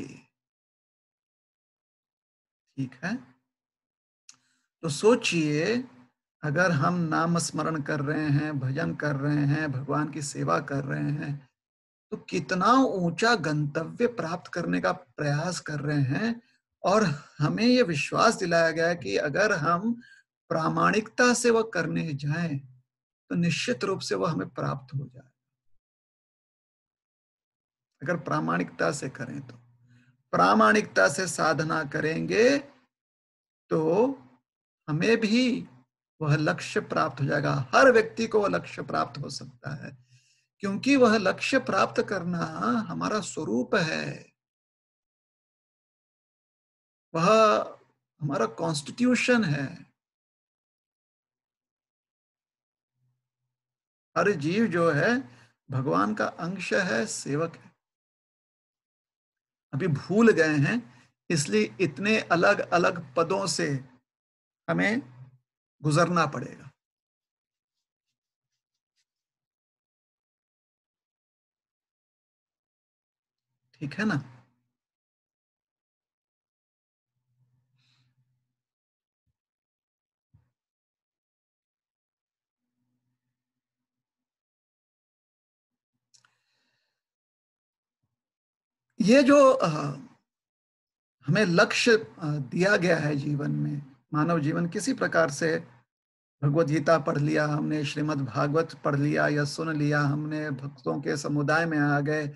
ठीक है। तो सोचिए, अगर हम नाम स्मरण कर रहे हैं, भजन कर रहे हैं, भगवान की सेवा कर रहे हैं, तो कितना ऊंचा गंतव्य प्राप्त करने का प्रयास कर रहे हैं, और हमें यह विश्वास दिलाया गया है कि अगर हम प्रामाणिकता से वह करने जाएं तो निश्चित रूप से वह हमें प्राप्त हो जाए। अगर प्रामाणिकता से करें तो, प्रामाणिकता से साधना करेंगे तो हमें भी वह लक्ष्य प्राप्त हो जाएगा। हर व्यक्ति को वह लक्ष्य प्राप्त हो सकता है, क्योंकि वह लक्ष्य प्राप्त करना हमारा स्वरूप है। वह हमारा कॉन्स्टिट्यूशन है। हर जीव जो है भगवान का अंश है, सेवक है। अभी भूल गए हैं, इसलिए इतने अलग अलग पदों से हमें गुजरना पड़ेगा। ठीक है ना? ये जो हमें लक्ष्य दिया गया है जीवन में, मानव जीवन किसी प्रकार से, भगवत गीता पढ़ लिया हमने, श्रीमद् भागवत पढ़ लिया या सुन लिया हमने, भक्तों के समुदाय में आ गए,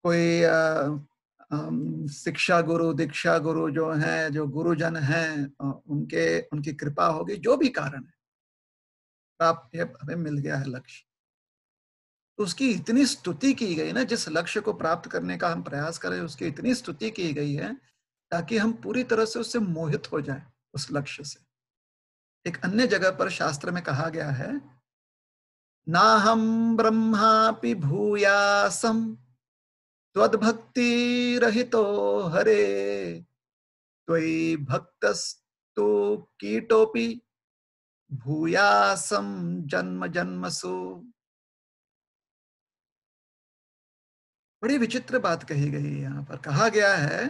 कोई शिक्षा गुरु, दीक्षा गुरु जो हैं, जो गुरुजन हैं, उनके उनकी कृपा होगी, जो भी कारण है, प्राप्त हमें मिल गया है लक्ष्य। तो उसकी इतनी स्तुति की गई ना, जिस लक्ष्य को प्राप्त करने का हम प्रयास करें, उसकी इतनी स्तुति की गई है ताकि हम पूरी तरह से उससे मोहित हो जाएं, उस लक्ष्य से। एक अन्य जगह पर शास्त्र में कहा गया है, नाहं ब्रह्मापि भूयासम त्वद्भक्ति रहितो हरे, त्वयि भक्तस्तु कीटोपि भूयासम जन्म जन्मसु। बड़ी विचित्र बात कही गई है। यहाँ पर कहा गया है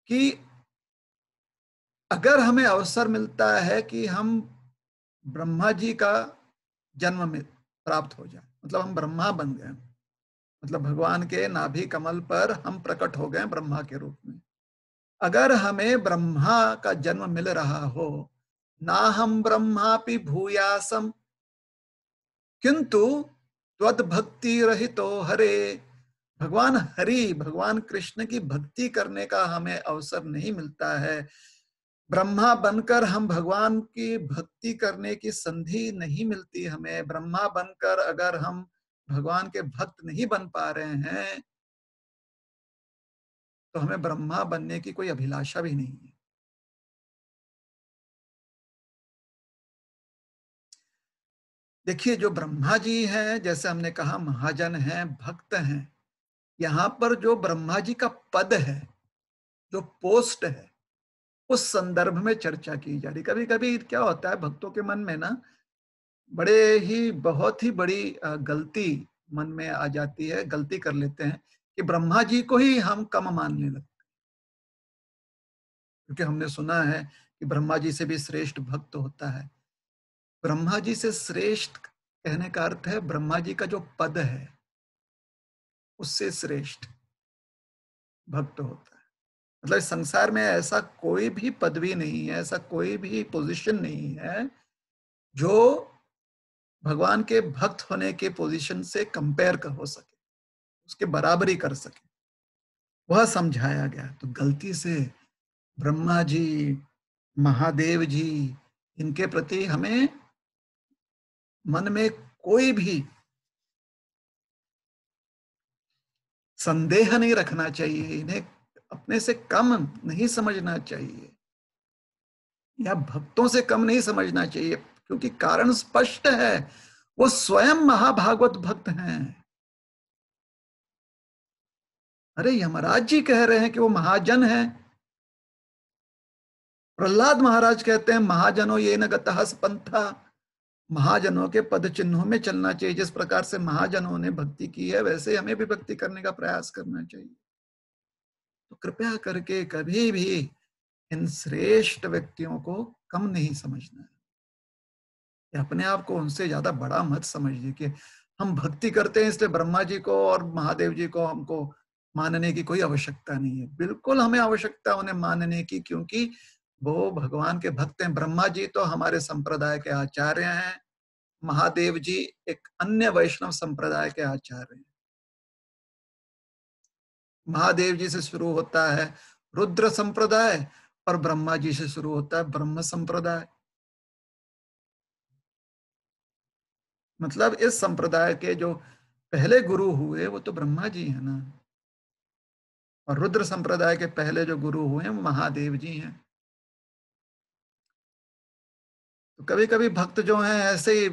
कि अगर हमें अवसर मिलता है कि हम ब्रह्मा जी का जन्म में प्राप्त हो जाए, मतलब हम ब्रह्मा बन गए, मतलब भगवान के नाभि कमल पर हम प्रकट हो गए ब्रह्मा के रूप में। अगर हमें ब्रह्मा का जन्म मिल रहा हो, ना हम ब्रह्मापि भूयासम किंतु त्वद भक्ति रहितो हरे, भगवान हरि, भगवान कृष्ण की भक्ति करने का हमें अवसर नहीं मिलता है, ब्रह्मा बनकर हम भगवान की भक्ति करने की संधि नहीं मिलती हमें, ब्रह्मा बनकर अगर हम भगवान के भक्त नहीं बन पा रहे हैं, तो हमें ब्रह्मा बनने की कोई अभिलाषा भी नहीं है। देखिए, जो ब्रह्मा जी हैं, जैसे हमने कहा महाजन हैं, भक्त हैं, यहाँ पर जो ब्रह्मा जी का पद है, जो पोस्ट है, उस संदर्भ में चर्चा की जा रही। कभी कभी क्या होता है, भक्तों के मन में ना बड़े ही बहुत ही बड़ी गलती मन में आ जाती है, गलती कर लेते हैं कि ब्रह्मा जी को ही हम कम मानने लगते हैं, क्योंकि हमने सुना है कि ब्रह्मा जी से भी श्रेष्ठ भक्त होता है। ब्रह्मा जी से श्रेष्ठ कहने का अर्थ है ब्रह्मा जी का जो पद है, उससे श्रेष्ठ भक्त होता है। मतलब इस संसार में ऐसा कोई भी पदवी नहीं है, ऐसा कोई भी पोजीशन नहीं है जो भगवान के भक्त होने के पोजीशन से कंपेयर कर हो सके, उसके बराबरी कर सके, वह समझाया गया। तो गलती से ब्रह्मा जी, महादेव जी, इनके प्रति हमें मन में कोई भी संदेह नहीं रखना चाहिए, इन्हें अपने से कम नहीं समझना चाहिए या भक्तों से कम नहीं समझना चाहिए, क्योंकि कारण स्पष्ट है, वो स्वयं महाभागवत भक्त हैं। अरे यमराज जी कह रहे हैं कि वो महाजन है। प्रहलाद महाराज कहते हैं महाजनों ये न गतः पंथा, महाजनों के पद चिन्हों में चलना चाहिए। जिस प्रकार से महाजनों ने भक्ति की है, वैसे हमें भी भक्ति करने का प्रयास करना चाहिए। तो कृपया करके कभी भी इन श्रेष्ठ व्यक्तियों को कम नहीं समझना है, अपने आप को उनसे ज्यादा बड़ा मत समझिए कि हम भक्ति करते हैं इसलिए ब्रह्मा जी को और महादेव जी को हमको मानने की कोई आवश्यकता नहीं है। बिल्कुल हमें आवश्यकता उन्हें मानने की, क्योंकि वो भगवान के भक्त हैं। ब्रह्मा जी तो हमारे संप्रदाय के आचार्य हैं, महादेव जी एक अन्य वैष्णव संप्रदाय के आचार्य हैं। महादेव जी से शुरू होता है रुद्र संप्रदाय और ब्रह्मा जी से शुरू होता है ब्रह्म संप्रदाय। मतलब इस संप्रदाय के जो पहले गुरु हुए वो तो ब्रह्मा जी है ना। और रुद्र संप्रदाय के पहले जो गुरु हुए हैं वो महादेव जी हैं। तो कभी कभी भक्त जो हैं ऐसे ही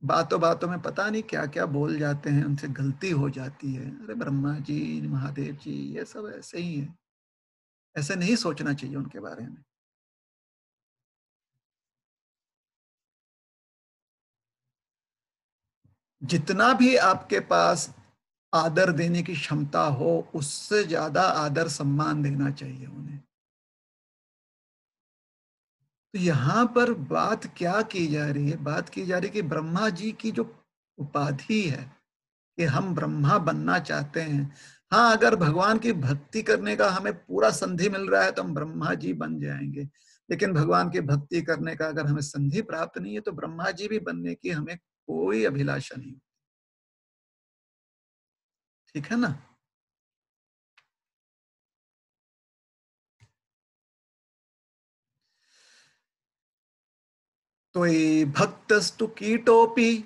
बातों बातों में पता नहीं क्या क्या बोल जाते हैं, उनसे गलती हो जाती है। अरे ब्रह्मा जी, महादेव जी, ये सब ऐसे ही है। ऐसे नहीं सोचना चाहिए उनके बारे में। जितना भी आपके पास आदर देने की क्षमता हो, उससे ज्यादा आदर सम्मान देना चाहिए उन्हें। तो यहां पर बात क्या की जा रही है? बात की जा रही है कि ब्रह्मा जी की जो उपाधि है कि हम ब्रह्मा बनना चाहते हैं। हाँ, अगर भगवान की भक्ति करने का हमें पूरा संधि मिल रहा है तो हम ब्रह्मा जी बन जाएंगे। लेकिन भगवान की भक्ति करने का अगर हमें संधि प्राप्त नहीं है तो ब्रह्मा जी भी बनने की हमें कोई अभिलाषा नहीं। ठीक है ना? तो ये भक्तस्तु कीटोपी,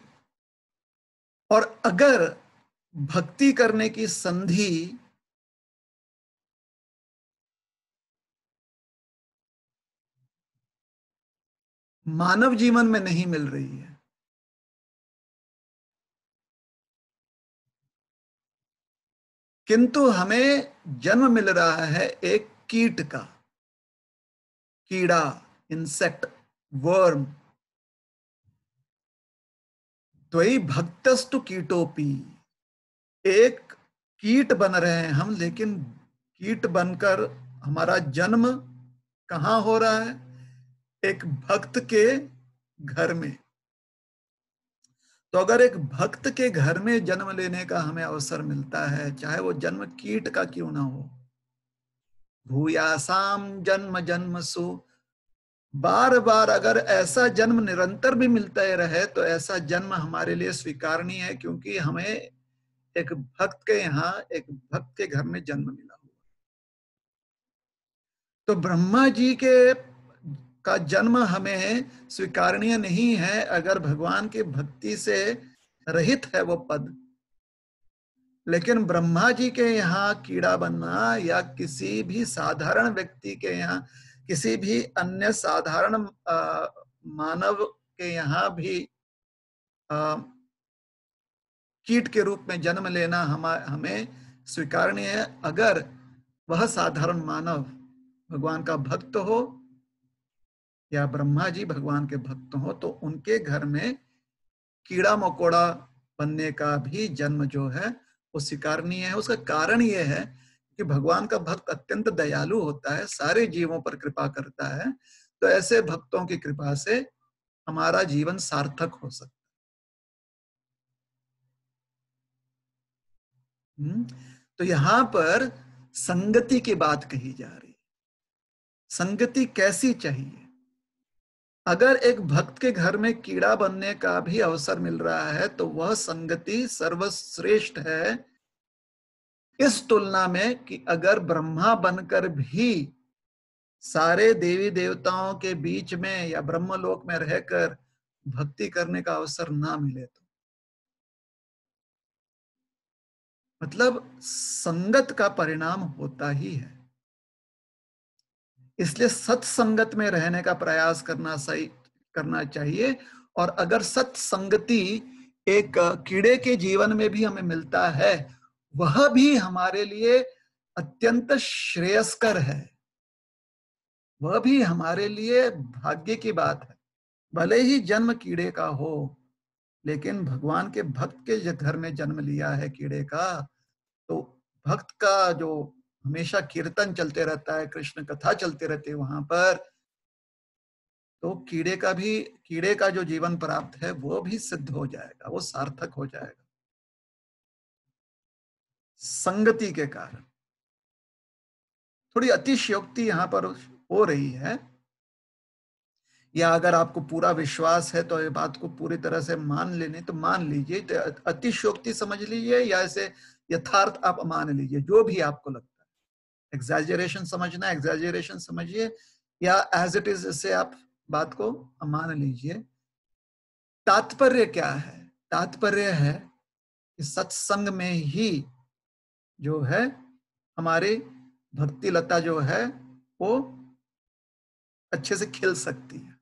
और अगर भक्ति करने की संधि मानव जीवन में नहीं मिल रही है, किंतु हमें जन्म मिल रहा है एक कीट का, कीड़ा, इंसेक्ट, वर्म, त्वयि भक्तस्तु कीटोपी, एक कीट बन रहे हैं हम, लेकिन कीट बनकर हमारा जन्म कहां हो रहा है? एक भक्त के घर में। तो अगर एक भक्त के घर में जन्म लेने का हमें अवसर मिलता है, चाहे वो जन्म कीट का क्यों ना हो, भूयासाम जन्म जन्मसु, बार बार अगर ऐसा जन्म निरंतर भी मिलता रहे तो ऐसा जन्म हमारे लिए स्वीकारनीय है, क्योंकि हमें एक भक्त के यहाँ, एक भक्त के घर में जन्म मिला हुआ। तो ब्रह्मा जी के का जन्म हमें स्वीकारनीय नहीं है अगर भगवान की भक्ति से रहित है वो पद। लेकिन ब्रह्मा जी के यहाँ कीड़ा बनना या किसी भी साधारण व्यक्ति के यहाँ, किसी भी अन्य साधारण मानव के यहाँ भी कीट के रूप में जन्म लेना हमें स्वीकारनीय है, अगर वह साधारण मानव भगवान का भक्त हो या ब्रह्मा जी भगवान के भक्त हो, तो उनके घर में कीड़ा मकोड़ा बनने का भी जन्म जो है वो स्वीकारनीय है। उसका कारण ये है कि भगवान का भक्त अत्यंत दयालु होता है, सारे जीवों पर कृपा करता है। तो ऐसे भक्तों की कृपा से हमारा जीवन सार्थक हो सकता है। तो यहां पर संगति की बात कही जा रही है। संगति कैसी चाहिए? अगर एक भक्त के घर में कीड़ा बनने का भी अवसर मिल रहा है तो वह संगति सर्वश्रेष्ठ है इस तुलना में कि अगर ब्रह्मा बनकर भी सारे देवी देवताओं के बीच में या ब्रह्मलोक में रहकर भक्ति करने का अवसर ना मिले तो। मतलब संगत का परिणाम होता ही है। इसलिए सत्संगत में रहने का प्रयास करना चाहिए। और अगर सत्संगति एक कीड़े के जीवन में भी हमें मिलता है, वह भी हमारे लिए अत्यंत श्रेयस्कर है, वह भी हमारे लिए भाग्य की बात है। भले ही जन्म कीड़े का हो, लेकिन भगवान के भक्त के घर में जन्म लिया है कीड़े का, तो भक्त का जो हमेशा कीर्तन चलते रहता है, कृष्ण कथा चलते रहती है वहां पर, तो कीड़े का जो जीवन प्राप्त है वो भी सिद्ध हो जाएगा, वो सार्थक हो जाएगा संगति के कारण। थोड़ी अतिशयोक्ति यहां पर हो रही है, या अगर आपको पूरा विश्वास है तो ये बात को पूरी तरह से मान लेने तो मान लीजिए, तो अतिशयोक्ति समझ लीजिए या ऐसे यथार्थ आप मान लीजिए, जो भी आपको लगता है। एग्जैजरेशन समझना एग्जैजरेशन समझिए, या एज इट इज इसे आप बात को मान लीजिए। तात्पर्य क्या है? तात्पर्य है कि सत्संग में ही जो है हमारे भक्ति लता जो है वो अच्छे से खिल सकती है।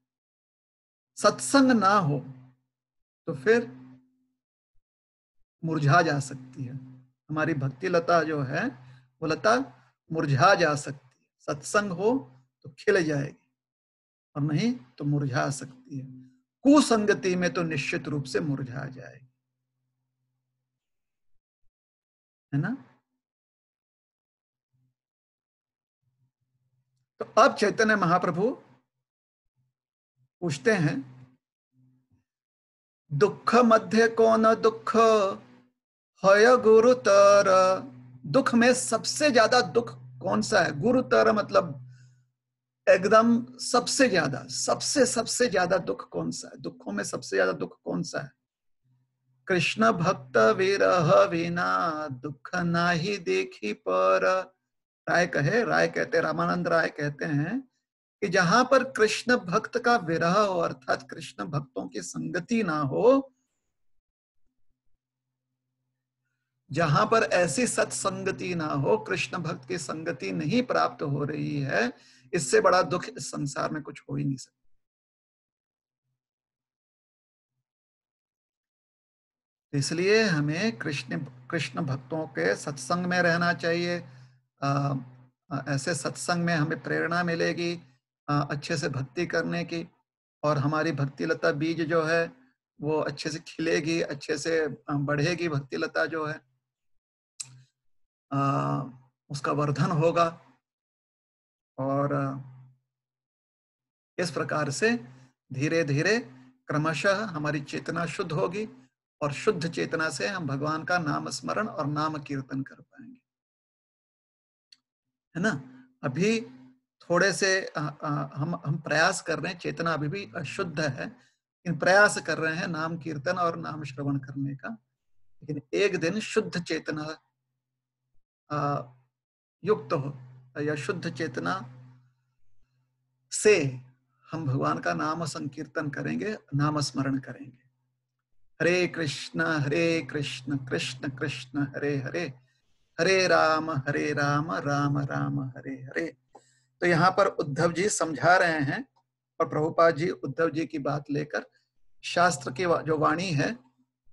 सत्संग ना हो तो फिर मुरझा जा सकती है। हमारी भक्ति लता जो है वो लता मुरझा जा सकती है। सत्संग हो तो खिल जाएगी और नहीं तो मुरझा सकती है। कुसंगति में तो निश्चित रूप से मुरझा जाएगी, है ना। तो अब चैतन्य महाप्रभु पूछते हैं, दुख मध्य कौन दुख हय गुरुतर। दुख में सबसे ज्यादा दुख कौन सा है? गुरुतर मतलब एकदम सबसे ज्यादा, सबसे सबसे ज्यादा दुख कौन सा है? दुखों में सबसे ज्यादा दुख कौन सा है? कृष्ण भक्त विरह विना दुख नाही देखी पर। राय कहते, रामानंद राय कहते हैं कि जहां पर कृष्ण भक्त का विरह हो, अर्थात कृष्ण भक्तों की संगति ना हो, जहां पर ऐसी सत्संगति ना हो, कृष्ण भक्त की संगति नहीं प्राप्त हो रही है, इससे बड़ा दुख इस संसार में कुछ हो ही नहीं सकता। इसलिए हमें कृष्ण कृष्ण भक्तों के सत्संग में रहना चाहिए। ऐसे सत्संग में हमें प्रेरणा मिलेगी अच्छे से भक्ति करने की, और हमारी भक्ति लता बीज जो है वो अच्छे से खिलेगी, अच्छे से बढ़ेगी। भक्ति लता जो है उसका वर्धन होगा, और इस प्रकार से धीरे धीरे क्रमशः हमारी चेतना शुद्ध होगी, और शुद्ध चेतना से हम भगवान का नाम स्मरण और नाम कीर्तन कर पाएंगे, है ना। अभी थोड़े से हम प्रयास कर रहे हैं, चेतना अभी भी अशुद्ध है, लेकिन प्रयास कर रहे हैं नाम कीर्तन और नाम श्रवण करने का। लेकिन एक दिन शुद्ध चेतना युक्त हो या शुद्ध चेतना से हम भगवान का नाम संकीर्तन करेंगे, नाम स्मरण करेंगे। हरे कृष्ण कृष्ण कृष्ण हरे हरे, हरे राम राम राम हरे हरे। तो यहाँ पर उद्धव जी समझा रहे हैं, और प्रभुपाद जी उद्धव जी की बात लेकर शास्त्र की जो वाणी है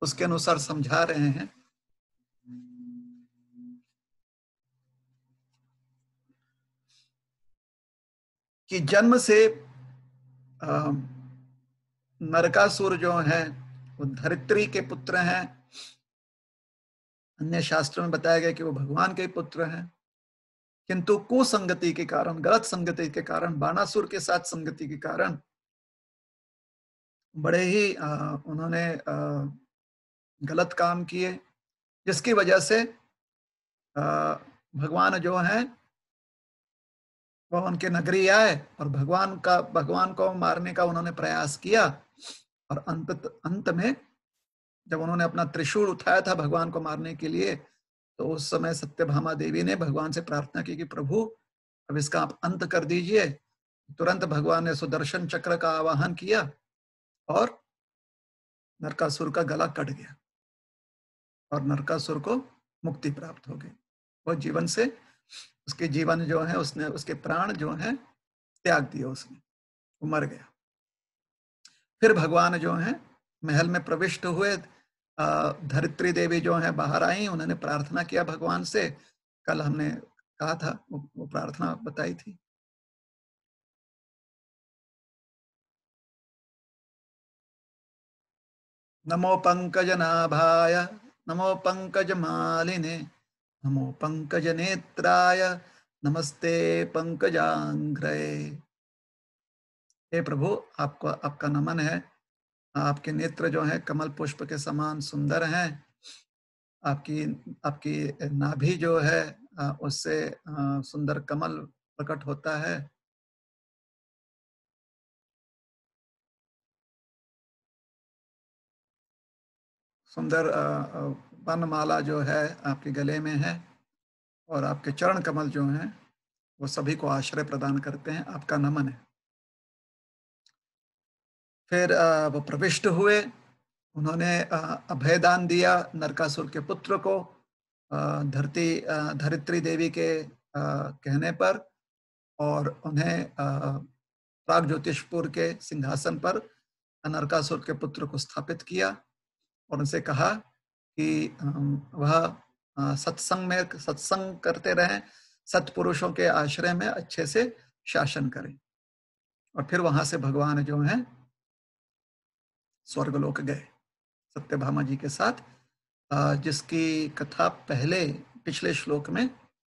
उसके अनुसार समझा रहे हैं कि जन्म से नरकासुर जो है वो धरित्री के पुत्र हैं। अन्य शास्त्रों में बताया गया कि वो भगवान के पुत्र हैं, किंतु कुसंगति के कारण, गलत संगति के कारण, बाणासुर के साथ संगति के कारण बड़े ही उन्होंने गलत काम किए, जिसकी वजह से भगवान जो है वो उनके नगरी आए और भगवान को मारने का उन्होंने प्रयास किया। और अंत में जब उन्होंने अपना त्रिशूल उठाया था भगवान को मारने के लिए, तो उस समय सत्यभामा देवी ने भगवान से प्रार्थना की कि प्रभु अब इसका आप अंत कर दीजिए। तुरंत भगवान ने सुदर्शन चक्र का आवाहन किया और नरकासुर का गला कट गया और नरकासुर को मुक्ति प्राप्त हो गई। वो जीवन से, उसके जीवन जो है, उसने उसके प्राण जो है त्याग दिए, उसने, वो मर गया। फिर भगवान जो है महल में प्रविष्ट हुए, धरित्री देवी जो है बाहर आई, उन्होंने प्रार्थना किया भगवान से। कल हमने कहा था, वो प्रार्थना बताई थी। नमो पंकज नाभाय, नमो पंकज मालिने, नमो पंकज नेत्राय, नमस्ते पंकजांग्रय। हे प्रभु, आपका नमन है। आपके नेत्र जो है कमल पुष्प के समान सुंदर हैं। आपकी आपकी नाभि जो है उससे सुंदर कमल प्रकट होता है। सुंदर वनमाला जो है आपके गले में है, और आपके चरण कमल जो हैं वो सभी को आश्रय प्रदान करते हैं। आपका नमन है। फिर वो प्रविष्ट हुए, उन्होंने अभयदान दिया नरकासुर के पुत्र को, धरित्री देवी के कहने पर और उन्हें प्रागज्योतिषपुर के सिंहासन पर नरकासुर के पुत्र को स्थापित किया और उनसे कहा कि वह सत्संग करते रहें, सत्पुरुषों के आश्रय में अच्छे से शासन करें। और फिर वहां से भगवान जो हैं स्वर्गलोक गए सत्यभामा जी के साथ, जिसकी कथा पिछले श्लोक में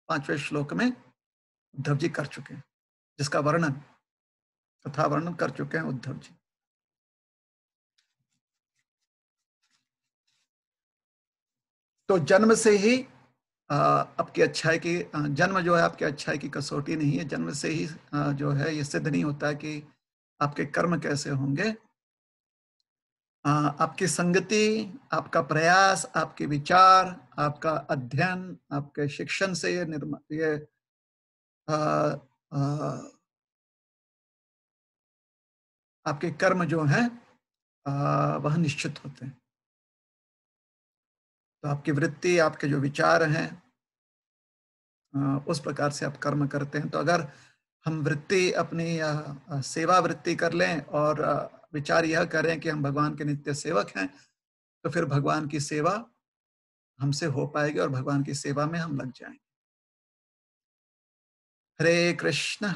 5वें श्लोक में उद्धव जी कर चुके हैं, जिसका कथा वर्णन कर चुके हैं उद्धव जी। तो जन्म से ही आपकी अच्छाई की जन्म जो है आपकी अच्छाई की कसौटी नहीं है। जन्म से ही जो है ये सिद्ध नहीं होता है कि आपके कर्म कैसे होंगे। आपकी संगति, आपका प्रयास, आपके विचार, आपका अध्ययन, आपके शिक्षण से ये आ, आ, आपके कर्म जो हैं वह निश्चित होते हैं। तो आपकी वृत्ति, आपके जो विचार हैं, उस प्रकार से आप कर्म करते हैं। तो अगर हम वृत्ति अपनी सेवा वृत्ति कर लें और विचार यह करें कि हम भगवान के नित्य सेवक हैं, तो फिर भगवान की सेवा हमसे हो पाएगी और भगवान की सेवा में हम लग जाएंगे। हरे कृष्ण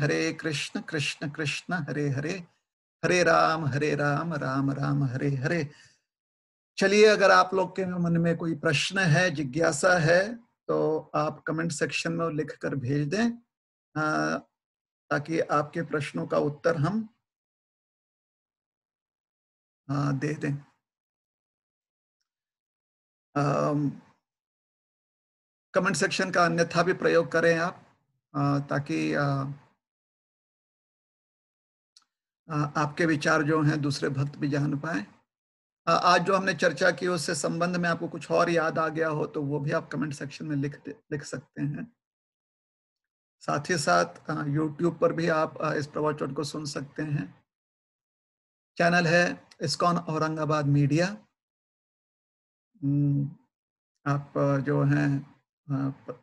कृष्ण कृष्ण हरे हरे, हरे राम राम राम हरे हरे। चलिए, अगर आप लोग के मन में कोई प्रश्न है, जिज्ञासा है, तो आप कमेंट सेक्शन में लिख कर भेज दें, ताकि आपके प्रश्नों का उत्तर हम दे दें। कमेंट सेक्शन का अन्यथा भी प्रयोग करें आप, ताकि आपके विचार जो हैं दूसरे भक्त भी जान पाए। आज जो हमने चर्चा की उससे संबंध में आपको कुछ और याद आ गया हो तो वो भी आप कमेंट सेक्शन में लिख सकते हैं। साथ ही साथ YouTube पर भी आप इस प्रवचन को सुन सकते हैं। चैनल है इस्कॉन औरंगाबाद मीडिया। आप जो हैं,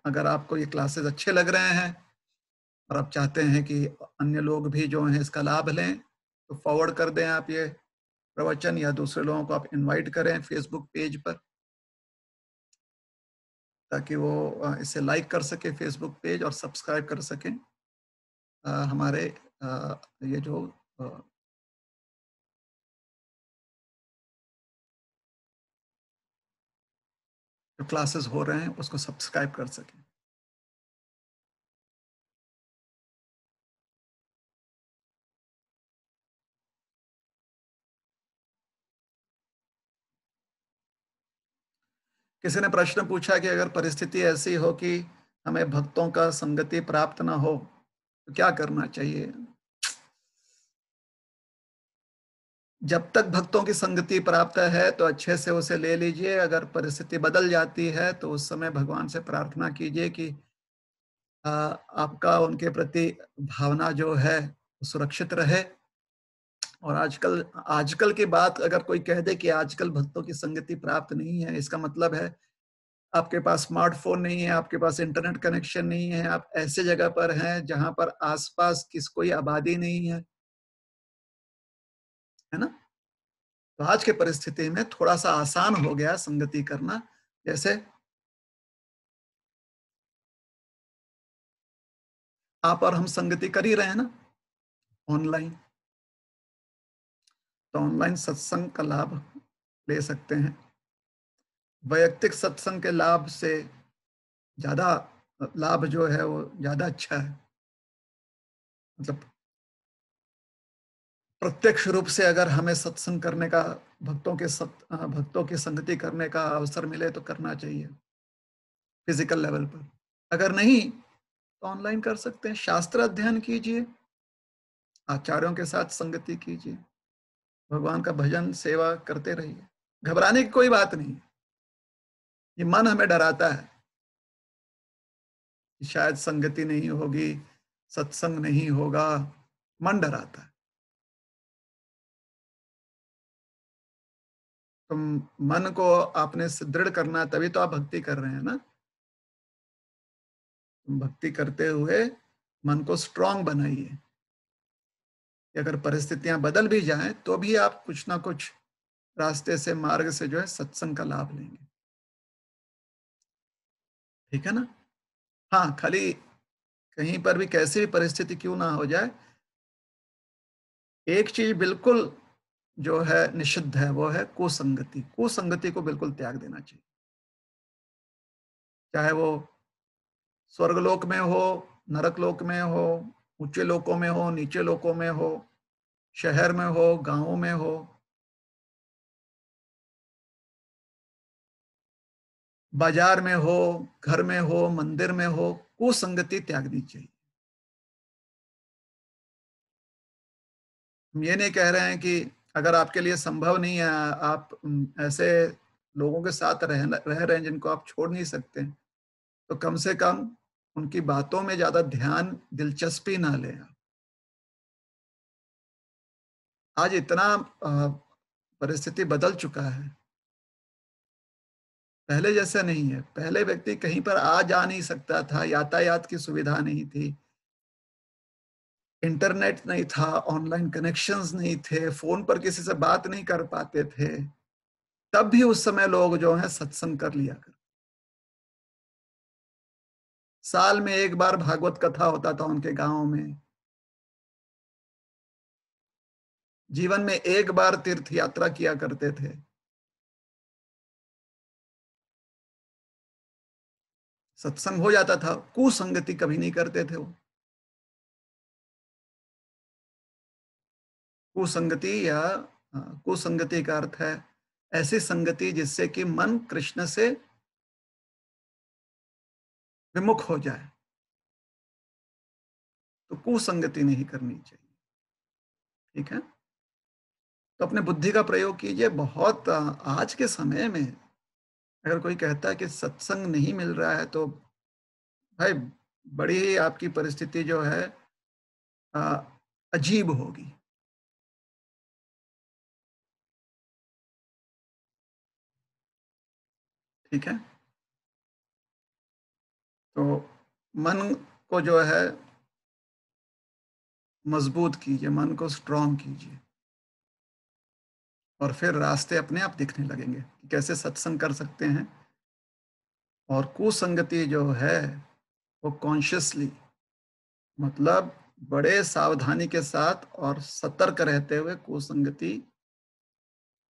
अगर आपको ये क्लासेस अच्छे लग रहे हैं और आप चाहते हैं कि अन्य लोग भी जो हैं इसका लाभ लें, तो फॉरवर्ड कर दें आप ये प्रवचन, या दूसरे लोगों को आप इनवाइट करें फेसबुक पेज पर, ताकि वो इसे लाइक कर सके फेसबुक पेज और सब्सक्राइब कर सकें हमारे ये जो क्लासेस हो रहे हैं उसको सब्सक्राइब कर सकें। किसी ने प्रश्न पूछा कि अगर परिस्थिति ऐसी हो कि हमें भक्तों का संगति प्राप्त ना हो तो क्या करना चाहिए। जब तक भक्तों की संगति प्राप्त है तो अच्छे से उसे ले लीजिए। अगर परिस्थिति बदल जाती है तो उस समय भगवान से प्रार्थना कीजिए कि आपका उनके प्रति भावना जो है सुरक्षित रहे। और आजकल आजकल की बात अगर कोई कह दे कि आजकल भक्तों की संगति प्राप्त नहीं है, इसका मतलब है आपके पास स्मार्टफोन नहीं है, आपके पास इंटरनेट कनेक्शन नहीं है, आप ऐसे जगह पर हैं जहां पर आसपास कोई आबादी नहीं है ना। तो आज के परिस्थिति में थोड़ा सा आसान हो गया संगति करना। जैसे आप और हम संगति कर ही रहे हैं ना ऑनलाइन, तो ऑनलाइन सत्संग का लाभ ले सकते हैं। वैयक्तिक सत्संग के लाभ से ज्यादा लाभ जो है वो ज्यादा अच्छा है। मतलब प्रत्यक्ष रूप से अगर हमें सत्संग करने का, भक्तों की संगति करने का अवसर मिले तो करना चाहिए फिजिकल लेवल पर। अगर नहीं तो ऑनलाइन कर सकते हैं। शास्त्र अध्ययन कीजिए, आचार्यों के साथ संगति कीजिए, भगवान का भजन सेवा करते रहिए। घबराने की कोई बात नहीं। ये मन हमें डराता है कि शायद संगति नहीं होगी, सत्संग नहीं होगा, मन डराता है। तो मन को आपने सुदृढ़ करना, तभी तो आप भक्ति कर रहे हैं ना। भक्ति करते हुए मन को स्ट्रांग बनाइए कि अगर परिस्थितियां बदल भी जाएं तो भी आप कुछ ना कुछ रास्ते से, मार्ग से जो है सत्संग का लाभ लेंगे। ठीक है ना? हाँ, खाली कहीं पर भी कैसी भी परिस्थिति क्यों ना हो जाए, एक चीज बिल्कुल जो है निषिद्ध है, वो है कुसंगति। कुसंगति को बिल्कुल त्याग देना चाहिए। चाहे वो स्वर्गलोक में हो, नरक लोक में हो, ऊंचे लोकों में हो, नीचे लोकों में हो, शहर में हो, गांवों में हो, बाजार में हो, घर में हो, मंदिर में हो, कुसंगति त्यागनी चाहिए। हम ये नहीं कह रहे हैं कि अगर आपके लिए संभव नहीं है, आप ऐसे लोगों के साथ रह रहे हैं जिनको आप छोड़ नहीं सकते, तो कम से कम उनकी बातों में ज्यादा ध्यान, दिलचस्पी ना लें। आज इतना परिस्थिति बदल चुका है, पहले जैसा नहीं है। पहले व्यक्ति कहीं पर आ जा नहीं सकता था, यातायात की सुविधा नहीं थी, इंटरनेट नहीं था, ऑनलाइन कनेक्शंस नहीं थे, फोन पर किसी से बात नहीं कर पाते थे, तब भी उस समय लोग जो है सत्संग कर लिया कर। साल में एक बार भागवत कथा होता था उनके गांव में, जीवन में एक बार तीर्थ यात्रा किया करते थे। सत्संग हो जाता था, कुसंगति कभी नहीं करते थे वो। कुसंगति या कुसंगति का अर्थ है ऐसी संगति जिससे कि मन कृष्ण से विमुख हो जाए, तो कुसंगति नहीं करनी चाहिए। ठीक है? तो अपने बुद्धि का प्रयोग कीजिए। बहुत आज के समय में अगर कोई कहता है कि सत्संग नहीं मिल रहा है, तो भाई बड़ी ही आपकी परिस्थिति जो है अ, अजीब होगी। ठीक है? तो मन को जो है मजबूत कीजिए, मन को स्ट्रांग कीजिए, और फिर रास्ते अपने आप दिखने लगेंगे कि कैसे सत्संग कर सकते हैं। और कुसंगति जो है वो कॉन्शियसली, मतलब बड़े सावधानी के साथ और सतर्क रहते हुए कुसंगति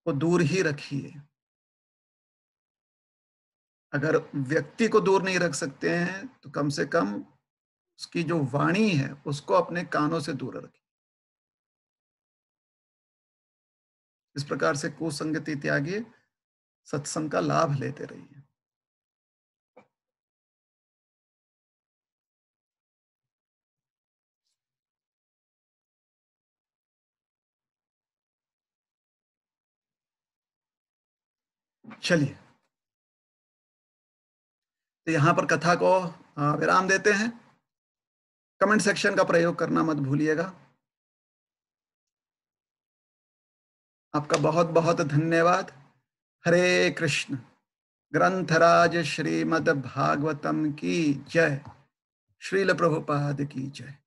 को दूर ही रखिए। अगर व्यक्ति को दूर नहीं रख सकते हैं तो कम से कम उसकी जो वाणी है उसको अपने कानों से दूर रखिए। इस प्रकार से कुसंगति त्यागिए, सत्संग का लाभ लेते रहिए। चलिए, तो यहाँ पर कथा को विराम देते हैं। कमेंट सेक्शन का प्रयोग करना मत भूलिएगा। आपका बहुत बहुत धन्यवाद। हरे कृष्ण। ग्रंथराज श्रीमद् भागवतम की जय। श्रील प्रभुपाद की जय।